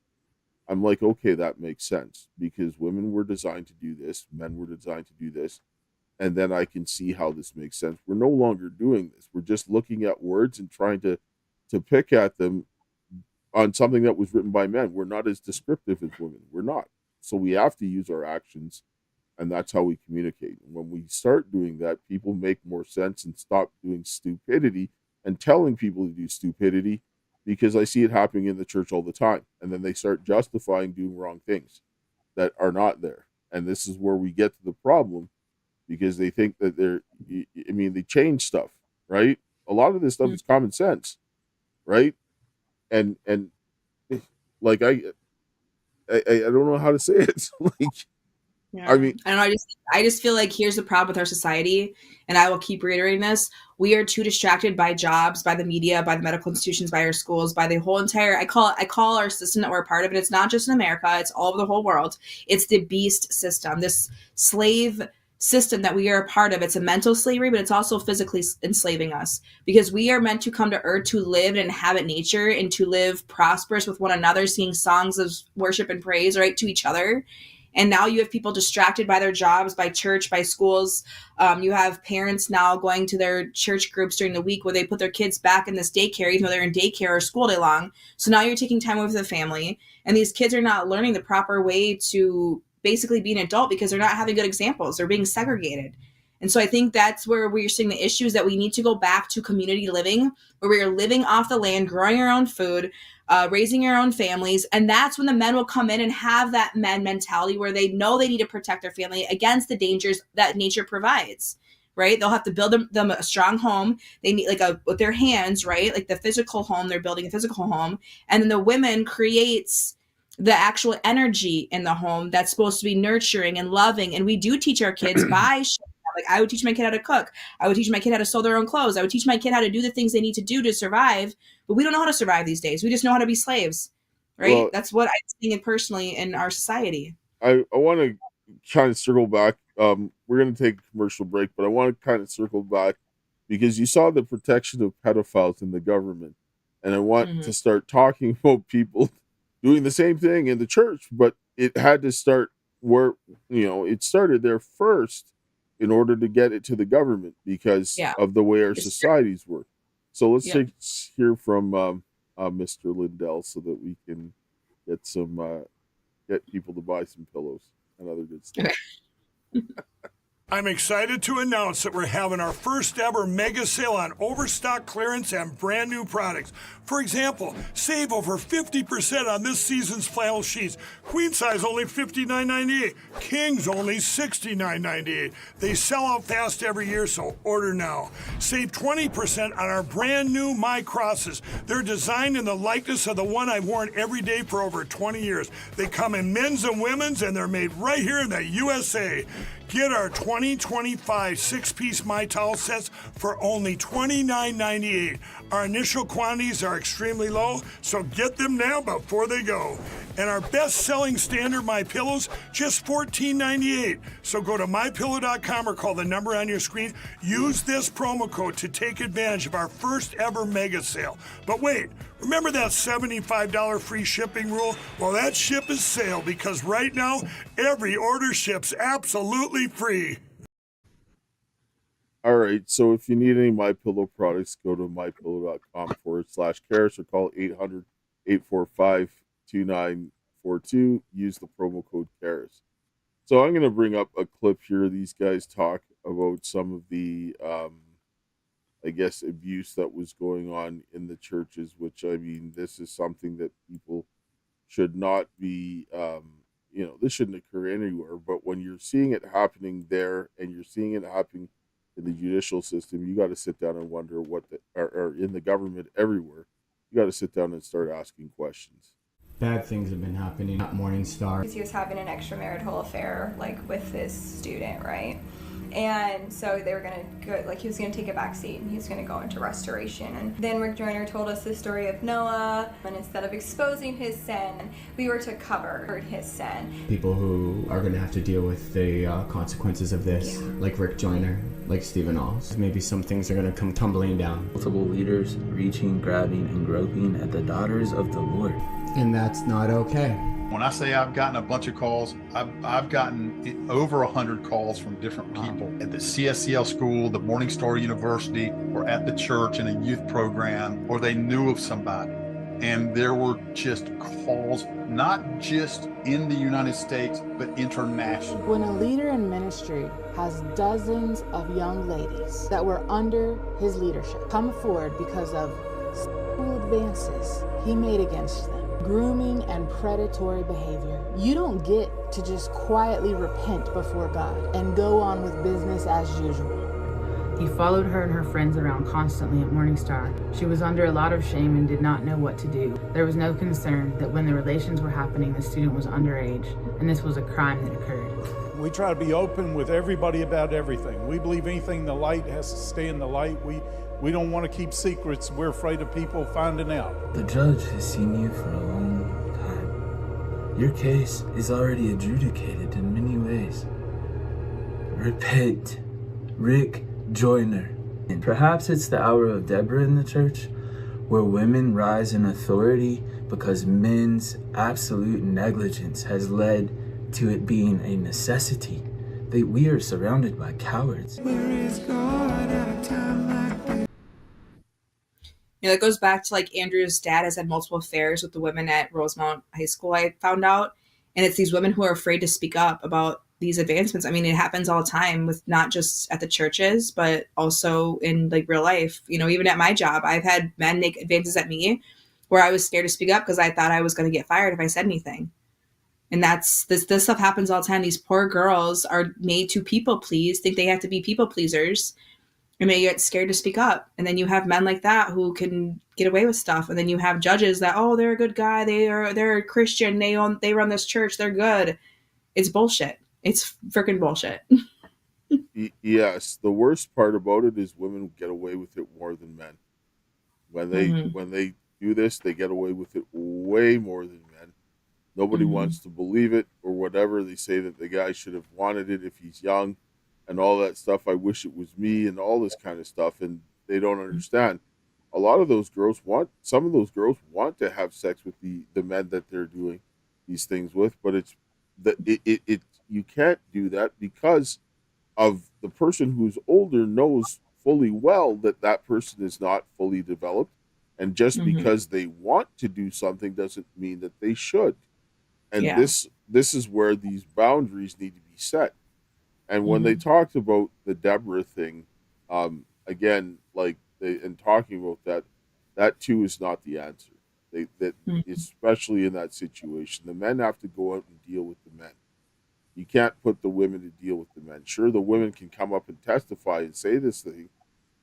I'm like, okay, that makes sense. Because women were designed to do this, men were designed to do this. And then I can see how this makes sense. We're no longer doing this. We're just looking at words and trying to pick at them on something that was written by men. We're not as descriptive as women. We're not. So we have to use our actions, and that's how we communicate. And when we start doing that, people make more sense and stop doing stupidity and telling people to do stupidity, because I see it happening in the church all the time. And then they start justifying doing wrong things that are not there. And this is where we get to the problem, because they think that they change stuff, right? A lot of this stuff is common sense, right? And like, I don't know how to say it. Like, yeah. I don't know. I just feel like here's the problem with our society, and I will keep reiterating this. We are too distracted by jobs, by the media, by the medical institutions, by our schools, by the whole entire, I call our system that we're a part of, and it's not just in America, it's all over the whole world. It's the beast system, this slave system that we are a part of. It's a mental slavery, but it's also physically enslaving us, because we are meant to come to earth to live and inhabit nature and to live prosperous with one another, singing songs of worship and praise, right, to each other. And now you have people distracted by their jobs, by church, by schools. You have parents now going to their church groups during the week where they put their kids back in this daycare, even though they're in daycare or school day long. So now you're taking time away with the family, and these kids are not learning the proper way to basically be an adult because they're not having good examples. They're being segregated. And so I think that's where we're seeing the issues, that we need to go back to community living, where we are living off the land, growing our own food, raising our own families. And that's when the men will come in and have that men mentality where they know they need to protect their family against the dangers that nature provides, right? They'll have to build them a strong home. They need with their hands, right? Like the physical home, they're building a physical home. And then the women creates the actual energy in the home that's supposed to be nurturing and loving. And we do teach our kids by like, I would teach my kid how to cook. I would teach my kid how to sew their own clothes. I would teach my kid how to do the things they need to do to survive. But we don't know how to survive these days. We just know how to be slaves, right? Well, that's what I'm seeing personally in our society. I want to kind of circle back. We're going to take a commercial break, but I want to kind of circle back because you saw the protection of pedophiles in the government. And I want to start talking about people doing the same thing in the church, but it had to start where, it started there first in order to get it to the government because of the way our societies work. So let's hear from Mr. Lindell so that we can get get people to buy some pillows and other good stuff. I'm excited to announce that we're having our first ever mega sale on overstock clearance and brand new products. For example, save over 50% on this season's flannel sheets. Queen size only $59.98. Kings only $69.98. They sell out fast every year, so order now. Save 20% on our brand new My Crosses. They're designed in the likeness of the one I've worn every day for over 20 years. They come in men's and women's, and they're made right here in the USA. Get our 2025 six-piece My Towel sets for only $29.98. Our initial quantities are extremely low, so get them now before they go. And our best-selling standard MyPillows, just $14.98. So go to MyPillow.com or call the number on your screen. Use this promo code to take advantage of our first ever mega sale. But wait, remember that $75 free shipping rule? Well, that ship is sailed because right now, every order ships absolutely free. All right, so if you need any MyPillow products, go to MyPillow.com/Karis or call 800-845-2942. Use the promo code Karis. So I'm going to bring up a clip here. These guys talk about some of the, I guess, abuse that was going on in the churches, which, I mean, this is something that people should not be, this shouldn't occur anywhere. But when you're seeing it happening there and you're seeing it happening in the judicial system, you got to sit down and wonder or in the government everywhere, you got to sit down and start asking questions. Bad things have been happening at Morningstar. He was having an extramarital affair, like, with this student, right? And so they were gonna go, like, he was gonna take a back seat and he was gonna go into restoration. And then Rick Joyner told us the story of Noah, and instead of exposing his sin, we were to cover his sin. People who are gonna have to deal with the consequences of this, like Rick Joyner, like Stephen Alls. Maybe some things are gonna come tumbling down. Multiple leaders reaching, grabbing, and groping at the daughters of the Lord. And that's not okay. When I say I've gotten a bunch of calls, I've gotten over 100 calls from different people at the CSCL school, the Morningstar University, or at the church in a youth program, or they knew of somebody. And there were just calls, not just in the United States, but international. When a leader in ministry has dozens of young ladies that were under his leadership come forward because of sexual advances he made against them, grooming and predatory behavior, you don't get to just quietly repent before God and go on with business as usual. He followed her and her friends around constantly at Morningstar. She was under a lot of shame and did not know what to do. There was no concern that when the relations were happening, the student was underage, and this was a crime that occurred. We try to be open with everybody about everything. We believe anything in the light has to stay in the light. We don't want to keep secrets. We're afraid of people finding out. The judge has seen you for a long time. Your case is already adjudicated in many ways. Repent, Rick Joyner. And perhaps it's the hour of Deborah in the church, where women rise in authority because men's absolute negligence has led to it being a necessity. That we are surrounded by cowards. Where is God at a time like this? That goes back to, like, Andrew's dad has had multiple affairs with the women at Rosemount High School, I found out. And it's these women who are afraid to speak up about these advancements. I mean, it happens all the time with not just at the churches, but also in, like, real life. Even at my job, I've had men make advances at me where I was scared to speak up because I thought I was going to get fired if I said anything. And this stuff happens all the time. These poor girls are made to people please, think they have to be people pleasers, and they get scared to speak up. And then you have men like that who can get away with stuff. And then you have judges that, oh, they're a good guy, they're a Christian, they run this church, they're good. It's bullshit. It's freaking bullshit. Yes, the worst part about it is women get away with it more than men. When they do this, they get away with it way more than men. Nobody wants to believe it or whatever. They say that the guy should have wanted it if he's young and all that stuff. I wish it was me and all this kind of stuff. And they don't understand. A lot of those girls some of those girls want to have sex with the men that they're doing these things with, but you can't do that because of the person who's older knows fully well that person is not fully developed. And just because they want to do something doesn't mean that they should. And this is where these boundaries need to be set. And when they talked about the Deborah thing, again, and talking about that too is not the answer. Especially in that situation, the men have to go out and deal with the men. You can't put the women to deal with the men. Sure, the women can come up and testify and say this thing,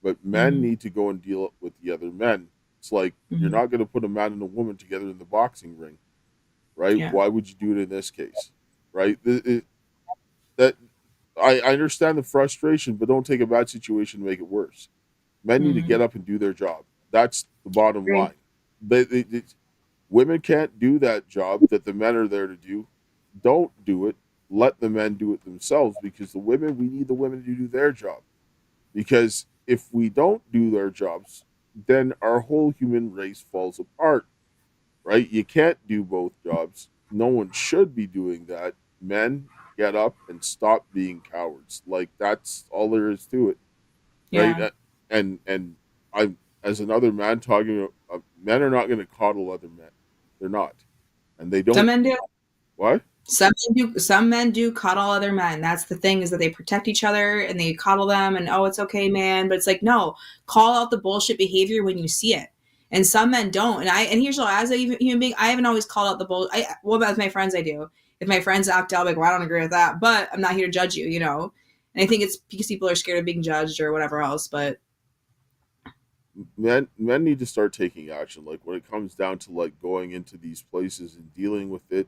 but men need to go and deal with the other men. It's like you're not going to put a man and a woman together in the boxing ring, right? Yeah. Why would you do it in this case, right? I understand the frustration, but don't take a bad situation and make it worse. Men need to get up and do their job. That's the bottom line. But women can't do that job that the men are there to do. Don't do it. Let the men do it themselves, because we need the women to do their job. Because if we don't do their jobs, then our whole human race falls apart, right? You can't do both jobs. No one should be doing that. Men, get up and stop being cowards. Like, that's all there is to it, right? Yeah. And I'm, as another man talking, men are not going to coddle other men. They're not, and they don't. Some men do. What? Some men do coddle other men. That's the thing, is that they protect each other and they coddle them and, oh, it's okay, man. But it's like, no, call out the bullshit behavior when you see it. And some men don't. And here's what, as a human being, I haven't always called out the bull. What about with my friends? I do. If my friends act out, like, well, I don't agree with that, but I'm not here to judge you, you know? And I think it's because people are scared of being judged or whatever else, but men need to start taking action. Like when it comes down to like going into these places and dealing with it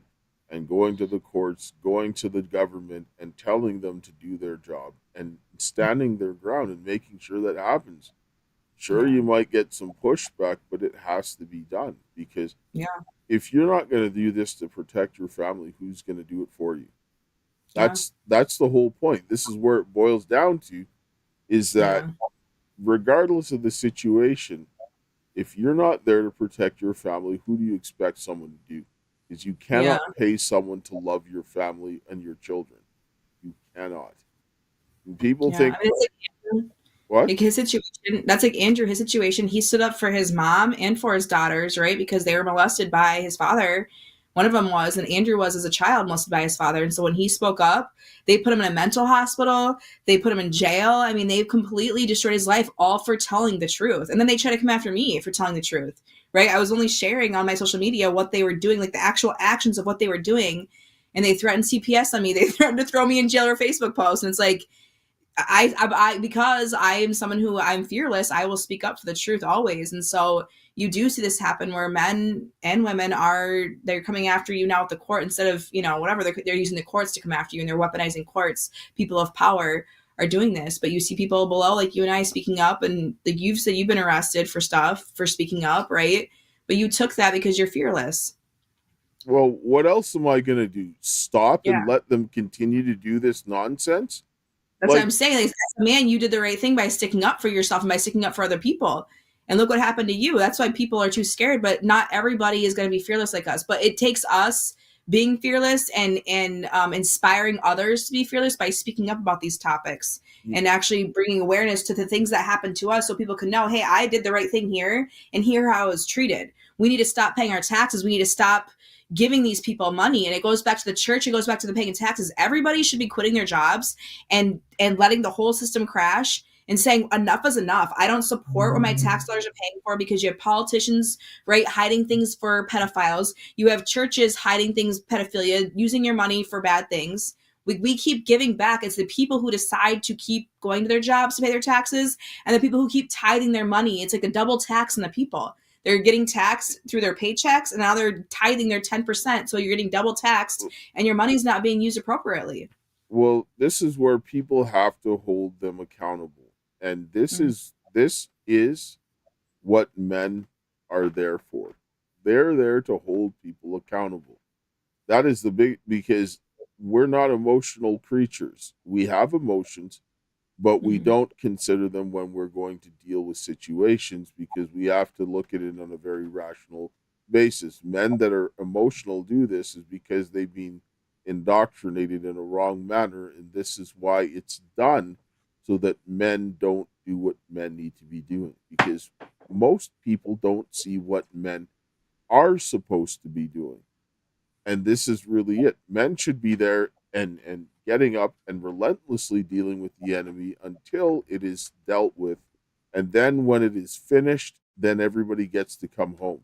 and going to the courts, going to the government and telling them to do their job and standing their ground and making sure that happens. Sure, you might get some pushback, but it has to be done, because if you're not going to do this to protect your family, who's going to do it for you? That's the whole point. This is where it boils down to, is that regardless of the situation, if you're not there to protect your family, who do you expect someone to do? Because you cannot pay someone to love your family and your children. You cannot. And people think... What? Like his situation, that's like Andrew, his situation, he stood up for his mom and for his daughters, right? Because they were molested by his father. One of them was, and Andrew was as a child molested by his father. And so when he spoke up, they put him in a mental hospital. They put him in jail. I mean, they've completely destroyed his life, all for telling the truth. And then they try to come after me for telling the truth, right? I was only sharing on my social media what they were doing, like the actual actions of what they were doing. And they threatened CPS on me. They threatened to throw me in jail or Facebook posts. And it's like, I because I am someone who I'm fearless, I will speak up for the truth always. And so you do see this happen where men and women they're coming after you now at the court instead of, you know, whatever, they're using the courts to come after you, and they're weaponizing courts. People of power are doing this, but you see people below like you and I speaking up, and like you've said, you've been arrested for speaking up, right? But you took that because you're fearless. Well, what else am I going to do? Stop and let them continue to do this nonsense? That's what I'm saying. Like, as a man, you did the right thing by sticking up for yourself and by sticking up for other people. And look what happened to you. That's why people are too scared. But not everybody is going to be fearless like us. But it takes us being fearless and inspiring others to be fearless by speaking up about these topics and actually bringing awareness to the things that happened to us, so people can know, hey, I did the right thing here, and here how I was treated. We need to stop paying our taxes. We need to stop giving these people money. And it goes back to the church. It goes back to the paying taxes. Everybody should be quitting their jobs and letting the whole system crash and saying enough is enough. I don't support what my tax dollars are paying for, because you have politicians, right, hiding things for pedophiles. You have churches hiding things, pedophilia, using your money for bad things. We keep giving back. It's the people who decide to keep going to their jobs to pay their taxes, and the people who keep tithing their money. It's like a double tax on the people. They're getting taxed through their paychecks, and now they're tithing their 10%. So you're getting double taxed, and your money's not being used appropriately. Well, this is where people have to hold them accountable. And this is what men are there for. They're there to hold people accountable. That is because we're not emotional creatures. We have emotions, but we don't consider them when we're going to deal with situations, because we have to look at it on a very rational basis. Men that are emotional do this is because they've been indoctrinated in a wrong manner, and this is why it's done, so that men don't do what men need to be doing, because most people don't see what men are supposed to be doing. And this is really it. Men should be there and getting up and relentlessly dealing with the enemy until it is dealt with. And then when it is finished, then everybody gets to come home.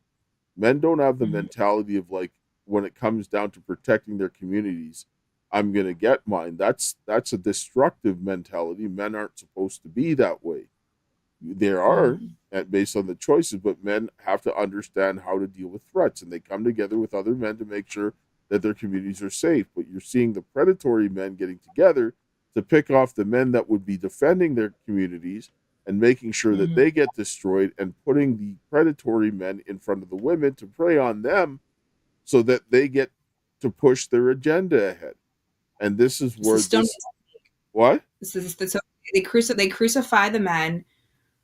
Men don't have the mentality of, like, when it comes down to protecting their communities, I'm going to get mine. That's a destructive mentality. Men aren't supposed to be that way. There are, based on the choices, but men have to understand how to deal with threats, and they come together with other men to make sure that their communities are safe. But you're seeing the predatory men getting together to pick off the men that would be defending their communities and making sure that they get destroyed, and putting the predatory men in front of the women to prey on them so that they get to push their agenda ahead. And this is where what? They crucify the men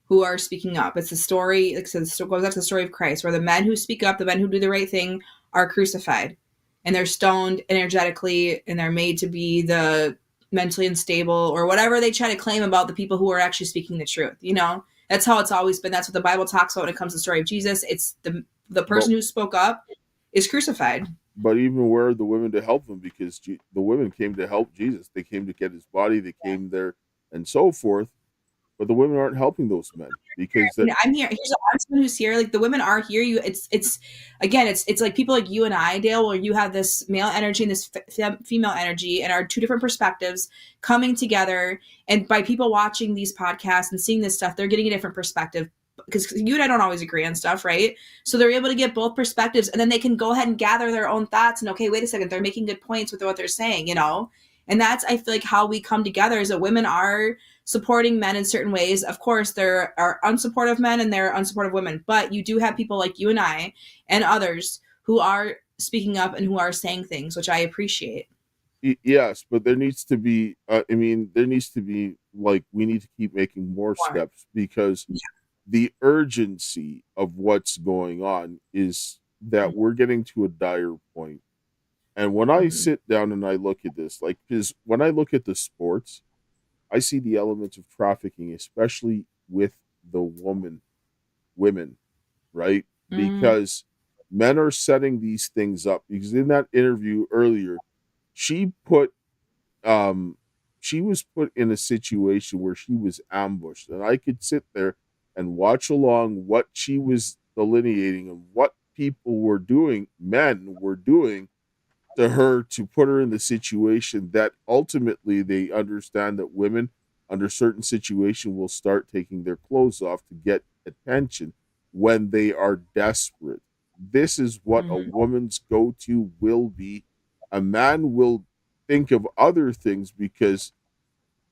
who are speaking up. It's the story, like I said, it goes back to the story of Christ, where the men who speak up, the men who do the right thing, are crucified, and they're stoned energetically, and they're made to be the mentally unstable or whatever they try to claim about the people who are actually speaking the truth. You know, that's how it's always been. That's what the Bible talks about when it comes to the story of Jesus. It's the person who spoke up is crucified. but even where are the women to help them? Because the women came to help Jesus. They came to get his body. They came there and so forth. But the women aren't helping those men because that. I'm here. I'm someone who's here. Like the women are here. It's again, it's like people like you and I, Dale, where you have this male energy and this female energy, and our two different perspectives coming together. And by people watching these podcasts and seeing this stuff, they're getting a different perspective. Because you and I don't always agree on stuff, right? So they're able to get both perspectives, and then they can go ahead and gather their own thoughts. And okay, wait a second, they're making good points with what they're saying, And that's, I feel like, how we come together is that women are supporting men in certain ways. Of course, there are unsupportive men and there are unsupportive women, but you do have people like you and I and others who are speaking up and who are saying things, which I appreciate. Yes, but there needs to be. There needs to be we need to keep making more steps because the urgency of what's going on is that we're getting to a dire point. And when I sit down and I look at this, because when I look at the sports, I see the elements of trafficking, especially with the women, right? Because men are setting these things up. Because in that interview earlier, she was put in a situation where she was ambushed, and I could sit there and watch along what she was delineating and what people were doing, men were doing to her to put her in the situation that ultimately they understand that women under certain situation will start taking their clothes off to get attention when they are desperate. This is what a woman's go-to will be. A man will think of other things because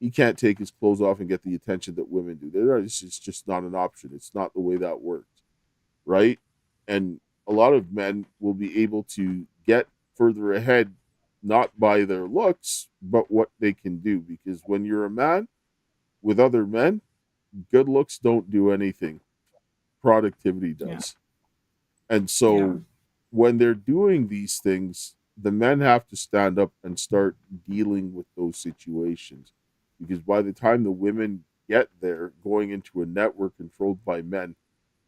he can't take his clothes off and get the attention that women do. It's just not an option. It's not the way that works, right? And a lot of men will be able to get further ahead, not by their looks, but what they can do. Because when you're a man with other men, good looks don't do anything. Productivity does. Yeah. And so when they're doing these things, the men have to stand up and start dealing with those situations. Because by the time the women get there, going into a network controlled by men,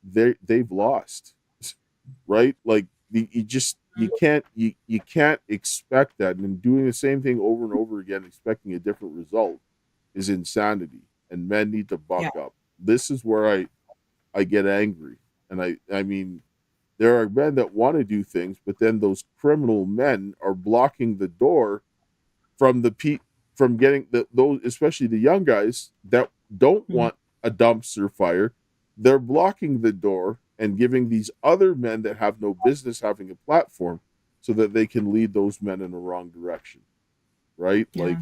they've lost, right? You can't expect that, and doing the same thing over and over again, expecting a different result, is insanity. And men need to buck up. This is where I get angry, and I mean, there are men that want to do things, but then those criminal men are blocking the door from getting those, especially the young guys that don't want a dumpster fire. They're blocking the door and giving these other men that have no business having a platform so that they can lead those men in the wrong direction, right? Yeah.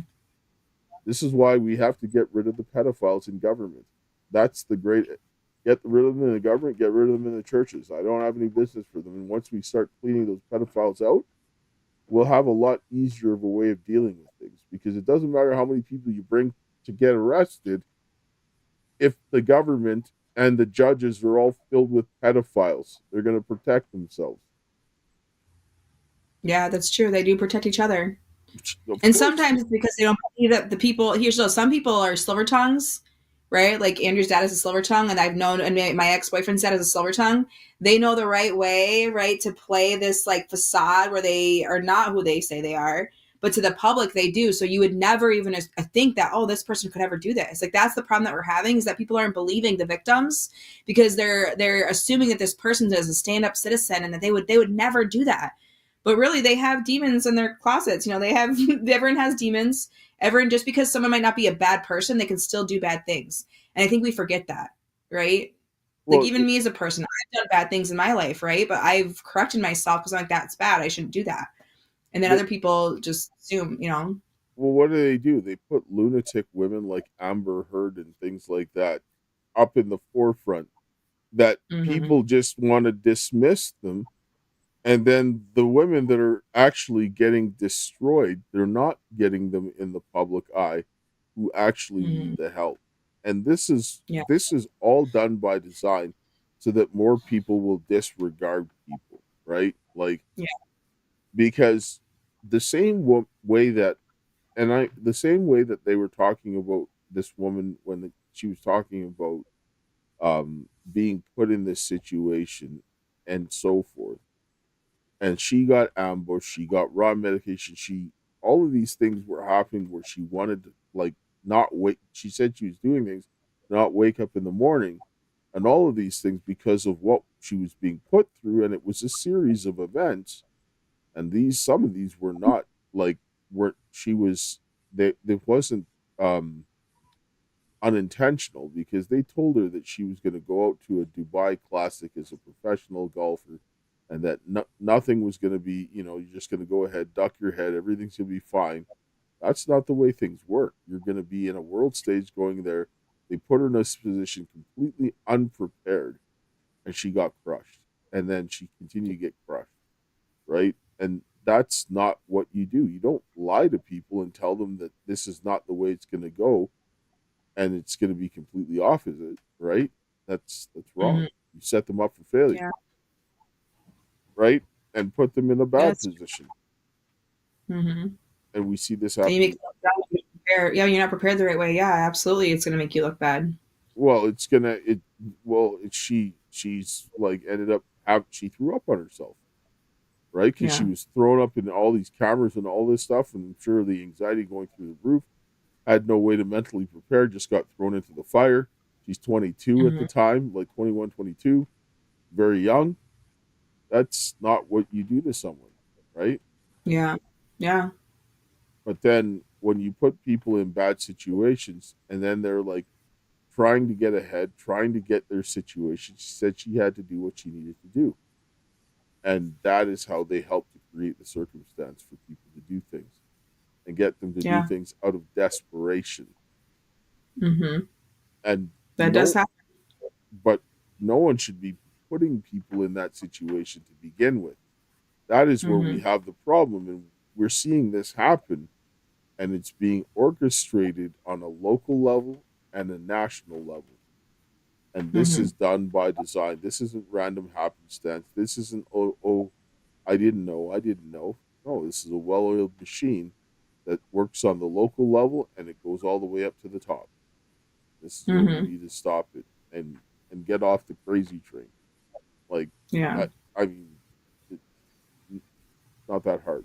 This is why we have to get rid of the pedophiles in government. That's get rid of them in the government, get rid of them in the churches. I don't have any business for them. And once we start cleaning those pedophiles out, we'll have a lot easier of a way of dealing with things, because it doesn't matter how many people you bring to get arrested if the government and the judges are all filled with pedophiles. They're going to protect themselves. Yeah, that's true. They do protect each other. And sometimes it's because they don't believe that the people here. So some people are silver tongues, right? Like Andrew's dad is a silver tongue, and I've known, and my ex-boyfriend's dad is a silver tongue. They know the right way, right, to play this facade where they are not who they say they are, but to the public they do. So you would never even think that, this person could ever do this. That's the problem that we're having, is that people aren't believing the victims because they're assuming that this person is a stand-up citizen and that they would never do that. But really, they have demons in their closets. Everyone has demons. Everyone, just because someone might not be a bad person, they can still do bad things. And I think we forget that, right? Well, even me as a person, I've done bad things in my life, right? But I've corrected myself because I'm like, that's bad. I shouldn't do that. And then other people just assume, Well, what do? They put lunatic women like Amber Heard and things like that up in the forefront that people just want to dismiss them. And then the women that are actually getting destroyed, they're not getting them in the public eye, who actually need the help. And this is all done by design so that more people will disregard people, right? Because the same way that they were talking about this woman when she was talking about being put in this situation and so forth. and she got ambushed. She got raw medication. All of these things were happening where she wanted to, like, not wake. She said she was doing things, not wake up in the morning, and all of these things because of what she was being put through. And it was a series of events, and some of these were not like where she was. It wasn't unintentional, because they told her that she was going to go out to a Dubai Classic as a professional golfer, and that nothing was going to be, you're just going to go ahead, duck your head, everything's going to be fine. That's not the way things work. You're going to be in a world stage going there. They put her in this position completely unprepared, and she got crushed. And then she continued to get crushed, right? And that's not what you do. You don't lie to people and tell them that this is not the way it's going to go, and it's going to be completely opposite, right? That's wrong. Mm-hmm. You set them up for failure, right? And put them in a bad position. Mm-hmm. And we see this And happen. you make you're not prepared the right way. Yeah, absolutely. It's going to make you look bad. Well, she's like ended up she threw up on herself, right? Because she was thrown up in all these cameras and all this stuff, and I'm sure the anxiety going through the roof, had no way to mentally prepare, just got thrown into the fire. She's 22 at the time, like 21, 22, very young. That's not what you do to someone, right? Yeah. Yeah. But then when you put people in bad situations, and then they're like trying to get ahead, trying to get their situation, she said she had to do what she needed to do. And that is how they help to create the circumstance for people to do things and get them to do things out of desperation. Mm-hmm. And that does happen. But no one should be putting people in that situation to begin with. That is where we have the problem. And we're seeing this happen, and it's being orchestrated on a local level and a national level. And this is done by design. This isn't random happenstance. This isn't, I didn't know. No, this is a well-oiled machine that works on the local level, and it goes all the way up to the top. This is where we need to stop it and get off the crazy train. Like, I mean, it's not that hard.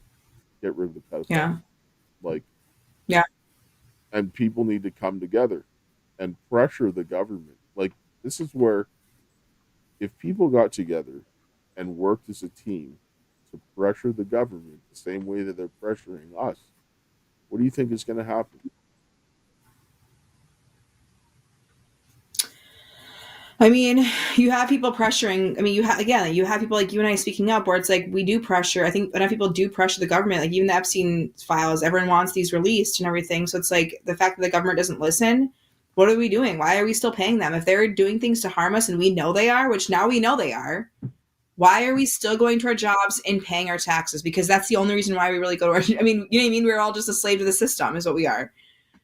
Get rid of the pedophiles. Yeah. Like, and people need to come together and pressure the government. Like, this is where, if people got together and worked as a team to pressure the government the same way that they're pressuring us, what do you think is going to happen? I mean, you have people pressuring. I mean, you have people like you and I speaking up, where it's like we do pressure. I think enough people do pressure the government. Like even the Epstein files, everyone wants these released and everything. So it's like the fact that the government doesn't listen. What are we doing? Why are we still paying them? If they're doing things to harm us and we know they are, which now we know they are, why are we still going to our jobs and paying our taxes? Because that's the only reason why we really go to our, I mean, you know what I mean? We're all just a slave to the system is what we are.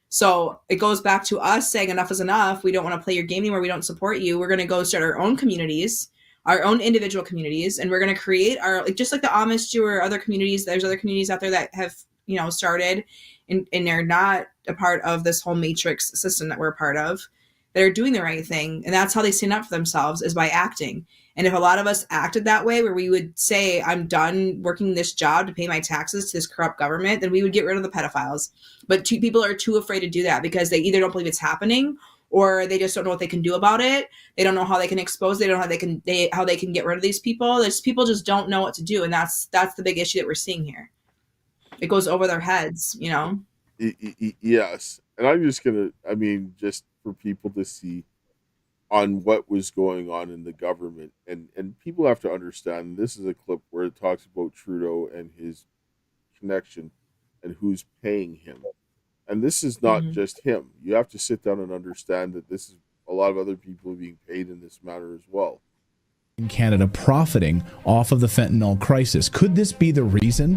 So it goes back to us saying enough is enough. We don't want to play your game anymore. We don't support you. We're going to go start our own communities, our own individual communities. And we're going to create our, like, just like the Amish do or other communities, there's other communities out there that have, you know, started and they're not a part of this whole matrix system that we're a part of. They're doing the right thing. And that's how they stand up for themselves, is by acting. And if a lot of us acted that way, where we would say, I'm done working this job to pay my taxes to this corrupt government, then we would get rid of the pedophiles. But people are too afraid to do that because they either don't believe it's happening or they just don't know what they can do about it. They don't know how they can expose. They don't know how they can get rid of these people. People just don't know what to do. And that's the big issue that we're seeing here. It goes over their heads, you know? Yes. And I'm just going to, just for people to see on what was going on in the government. And people have to understand, this is a clip where it talks about Trudeau and his connection and who's paying him. And this is not just him. You have to sit down and understand that this is a lot of other people being paid in this matter as well. In Canada profiting off of the fentanyl crisis. Could this be the reason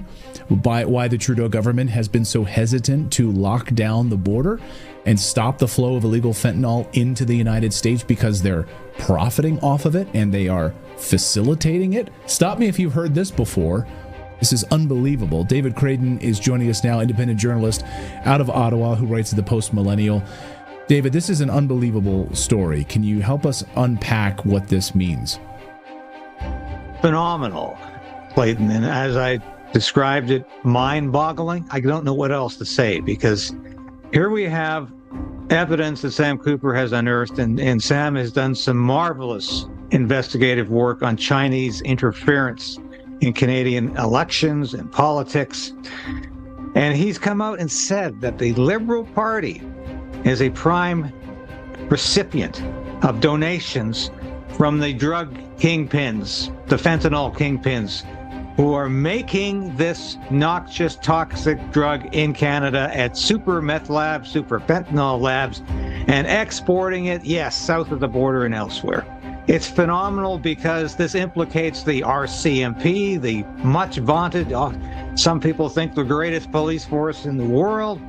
why the Trudeau government has been so hesitant to lock down the border and stop the flow of illegal fentanyl into the United States, because they're profiting off of it and they are facilitating it? Stop me if you've heard this before. This is unbelievable. David Creighton is joining us now, independent journalist out of Ottawa who writes at the Post Millennial. David, this is an unbelievable story. Can you help us unpack what this means? Phenomenal. Clayton, and as I described it, mind-boggling. I don't know what else to say, because here we have evidence that Sam Cooper has unearthed, and Sam has done some marvelous investigative work on Chinese interference in Canadian elections and politics. And he's come out and said that the Liberal Party is a prime recipient of donations from the drug kingpins, the fentanyl kingpins, who are making this noxious, toxic drug in Canada at super meth labs, super fentanyl labs, and exporting it, yes, south of the border and elsewhere. It's phenomenal because this implicates the RCMP, the much vaunted, some people think the greatest police force in the world,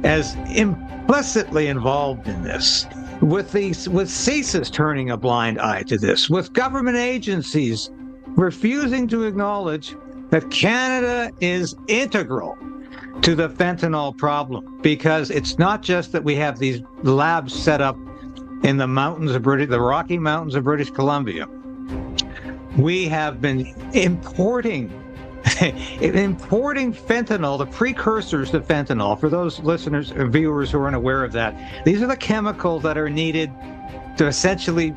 as implicitly involved in this. With CSIS turning a blind eye to this, with government agencies refusing to acknowledge that Canada is integral to the fentanyl problem, because it's not just that we have these labs set up in the mountains of the Rocky Mountains of British Columbia. We have been importing fentanyl, the precursors to fentanyl. For those listeners and viewers who aren't aware of that, these are the chemicals that are needed to essentially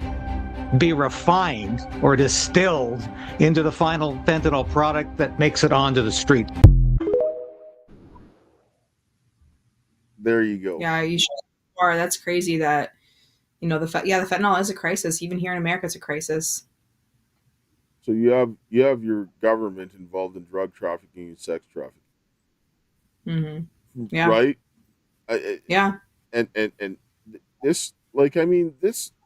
be refined or distilled into the final fentanyl product that makes it onto the street. There you go. Yeah, you are. That's crazy that, the fentanyl is a crisis. Even here in America, it's a crisis. So you have your government involved in drug trafficking and sex trafficking. Mm-hmm. Yeah. Right? Yeah. And this,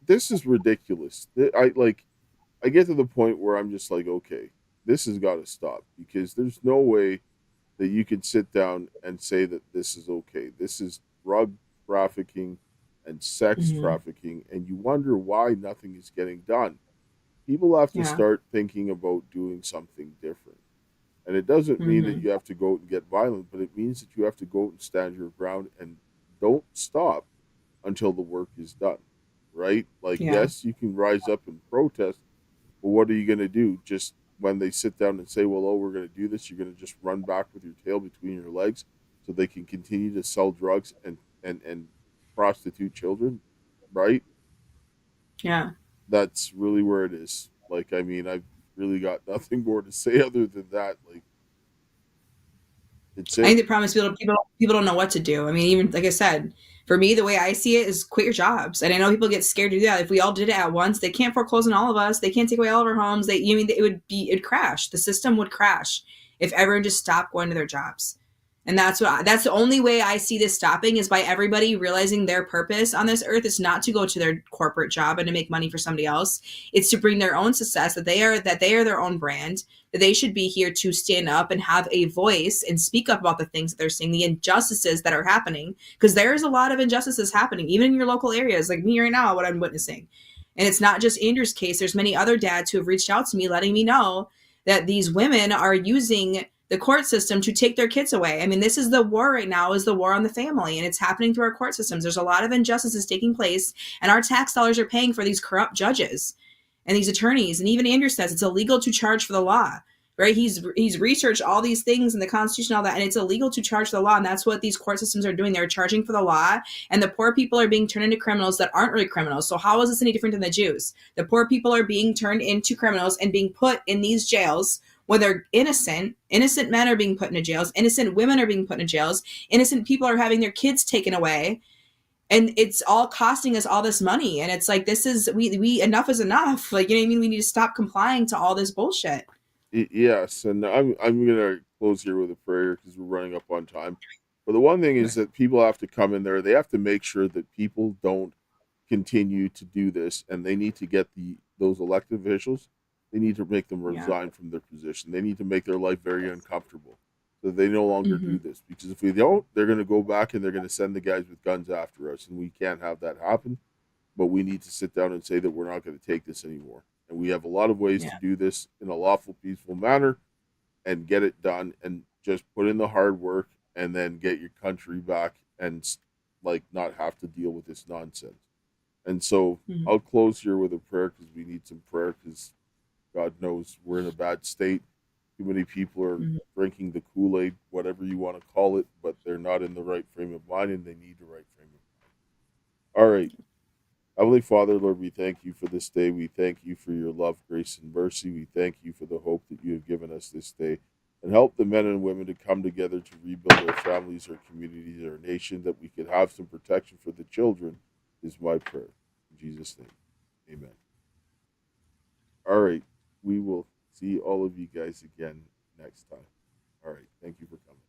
this is ridiculous. I get to the point where I'm just like, okay, this has got to stop, because there's no way that you could sit down and say that this is okay. This is drug trafficking and sex trafficking, and you wonder why nothing is getting done. People have to start thinking about doing something different. And it doesn't mean that you have to go out and get violent, but it means that you have to go out and stand your ground and don't stop until the work is done, right? Yes, you can rise up and protest, but what are you going to do? Just when they sit down and say, well, we're going to do this, you're going to just run back with your tail between your legs so they can continue to sell drugs and prostitute children, right? Yeah. That's really where it is. I've really got nothing more to say other than that. It's it. I think the problem is people don't know what to do. I mean, even like I said, for me, the way I see it is quit your jobs. And I know people get scared to do that. If we all did it at once, they can't foreclose on all of us. They can't take away all of our homes. It'd crash. The system would crash if everyone just stopped going to their jobs. And that's the only way I see this stopping, is by everybody realizing their purpose on this earth is not to go to their corporate job and to make money for somebody else. It's to bring their own success, that they are their own brand, that they should be here to stand up and have a voice and speak up about the things that they're seeing, the injustices that are happening, because there's a lot of injustices happening, even in your local areas, like me right now, what I'm witnessing. And it's not just Andrew's case. There's many other dads who have reached out to me letting me know that these women are using the court system to take their kids away. I mean, this is the war right now, is the war on the family, and it's happening through our court systems. There's a lot of injustices taking place, and our tax dollars are paying for these corrupt judges and these attorneys. And even Andrew says it's illegal to charge for the law, right? He's researched all these things in the Constitution, all that, and it's illegal to charge for the law. And that's what these court systems are doing. They're charging for the law, and the poor people are being turned into criminals that aren't really criminals. So how is this any different than the Jews? The poor people are being turned into criminals and being put in these jails when they're innocent. Innocent men are being put into jails. Innocent women are being put into jails. Innocent people are having their kids taken away. And it's all costing us all this money. And it's like, this is, we enough is enough. Like, you know what I mean? We need to stop complying to all this bullshit. Yes. And I'm going to close here with a prayer because we're running up on time. But the one thing is that people have to come in there. They have to make sure that people don't continue to do this. And they need to get those elected officials, they need to make them resign from their position. They need to make their life very uncomfortable so they no longer do this. Because if we don't, they're going to go back and they're going to send the guys with guns after us. And we can't have that happen. But we need to sit down and say that we're not going to take this anymore. And we have a lot of ways to do this in a lawful, peaceful manner and get it done, and just put in the hard work and then get your country back and not have to deal with this nonsense. And so I'll close here with a prayer, because we need some prayer, because God knows we're in a bad state. Too many people are drinking the Kool-Aid, whatever you want to call it, but they're not in the right frame of mind, and they need the right frame of mind. All right. Heavenly Father, Lord, we thank you for this day. We thank you for your love, grace, and mercy. We thank you for the hope that you have given us this day. And help the men and women to come together to rebuild our families, our communities, our nation, that we could have some protection for the children, is my prayer. In Jesus' name, amen. All right. We will see all of you guys again next time. All right. Thank you for coming.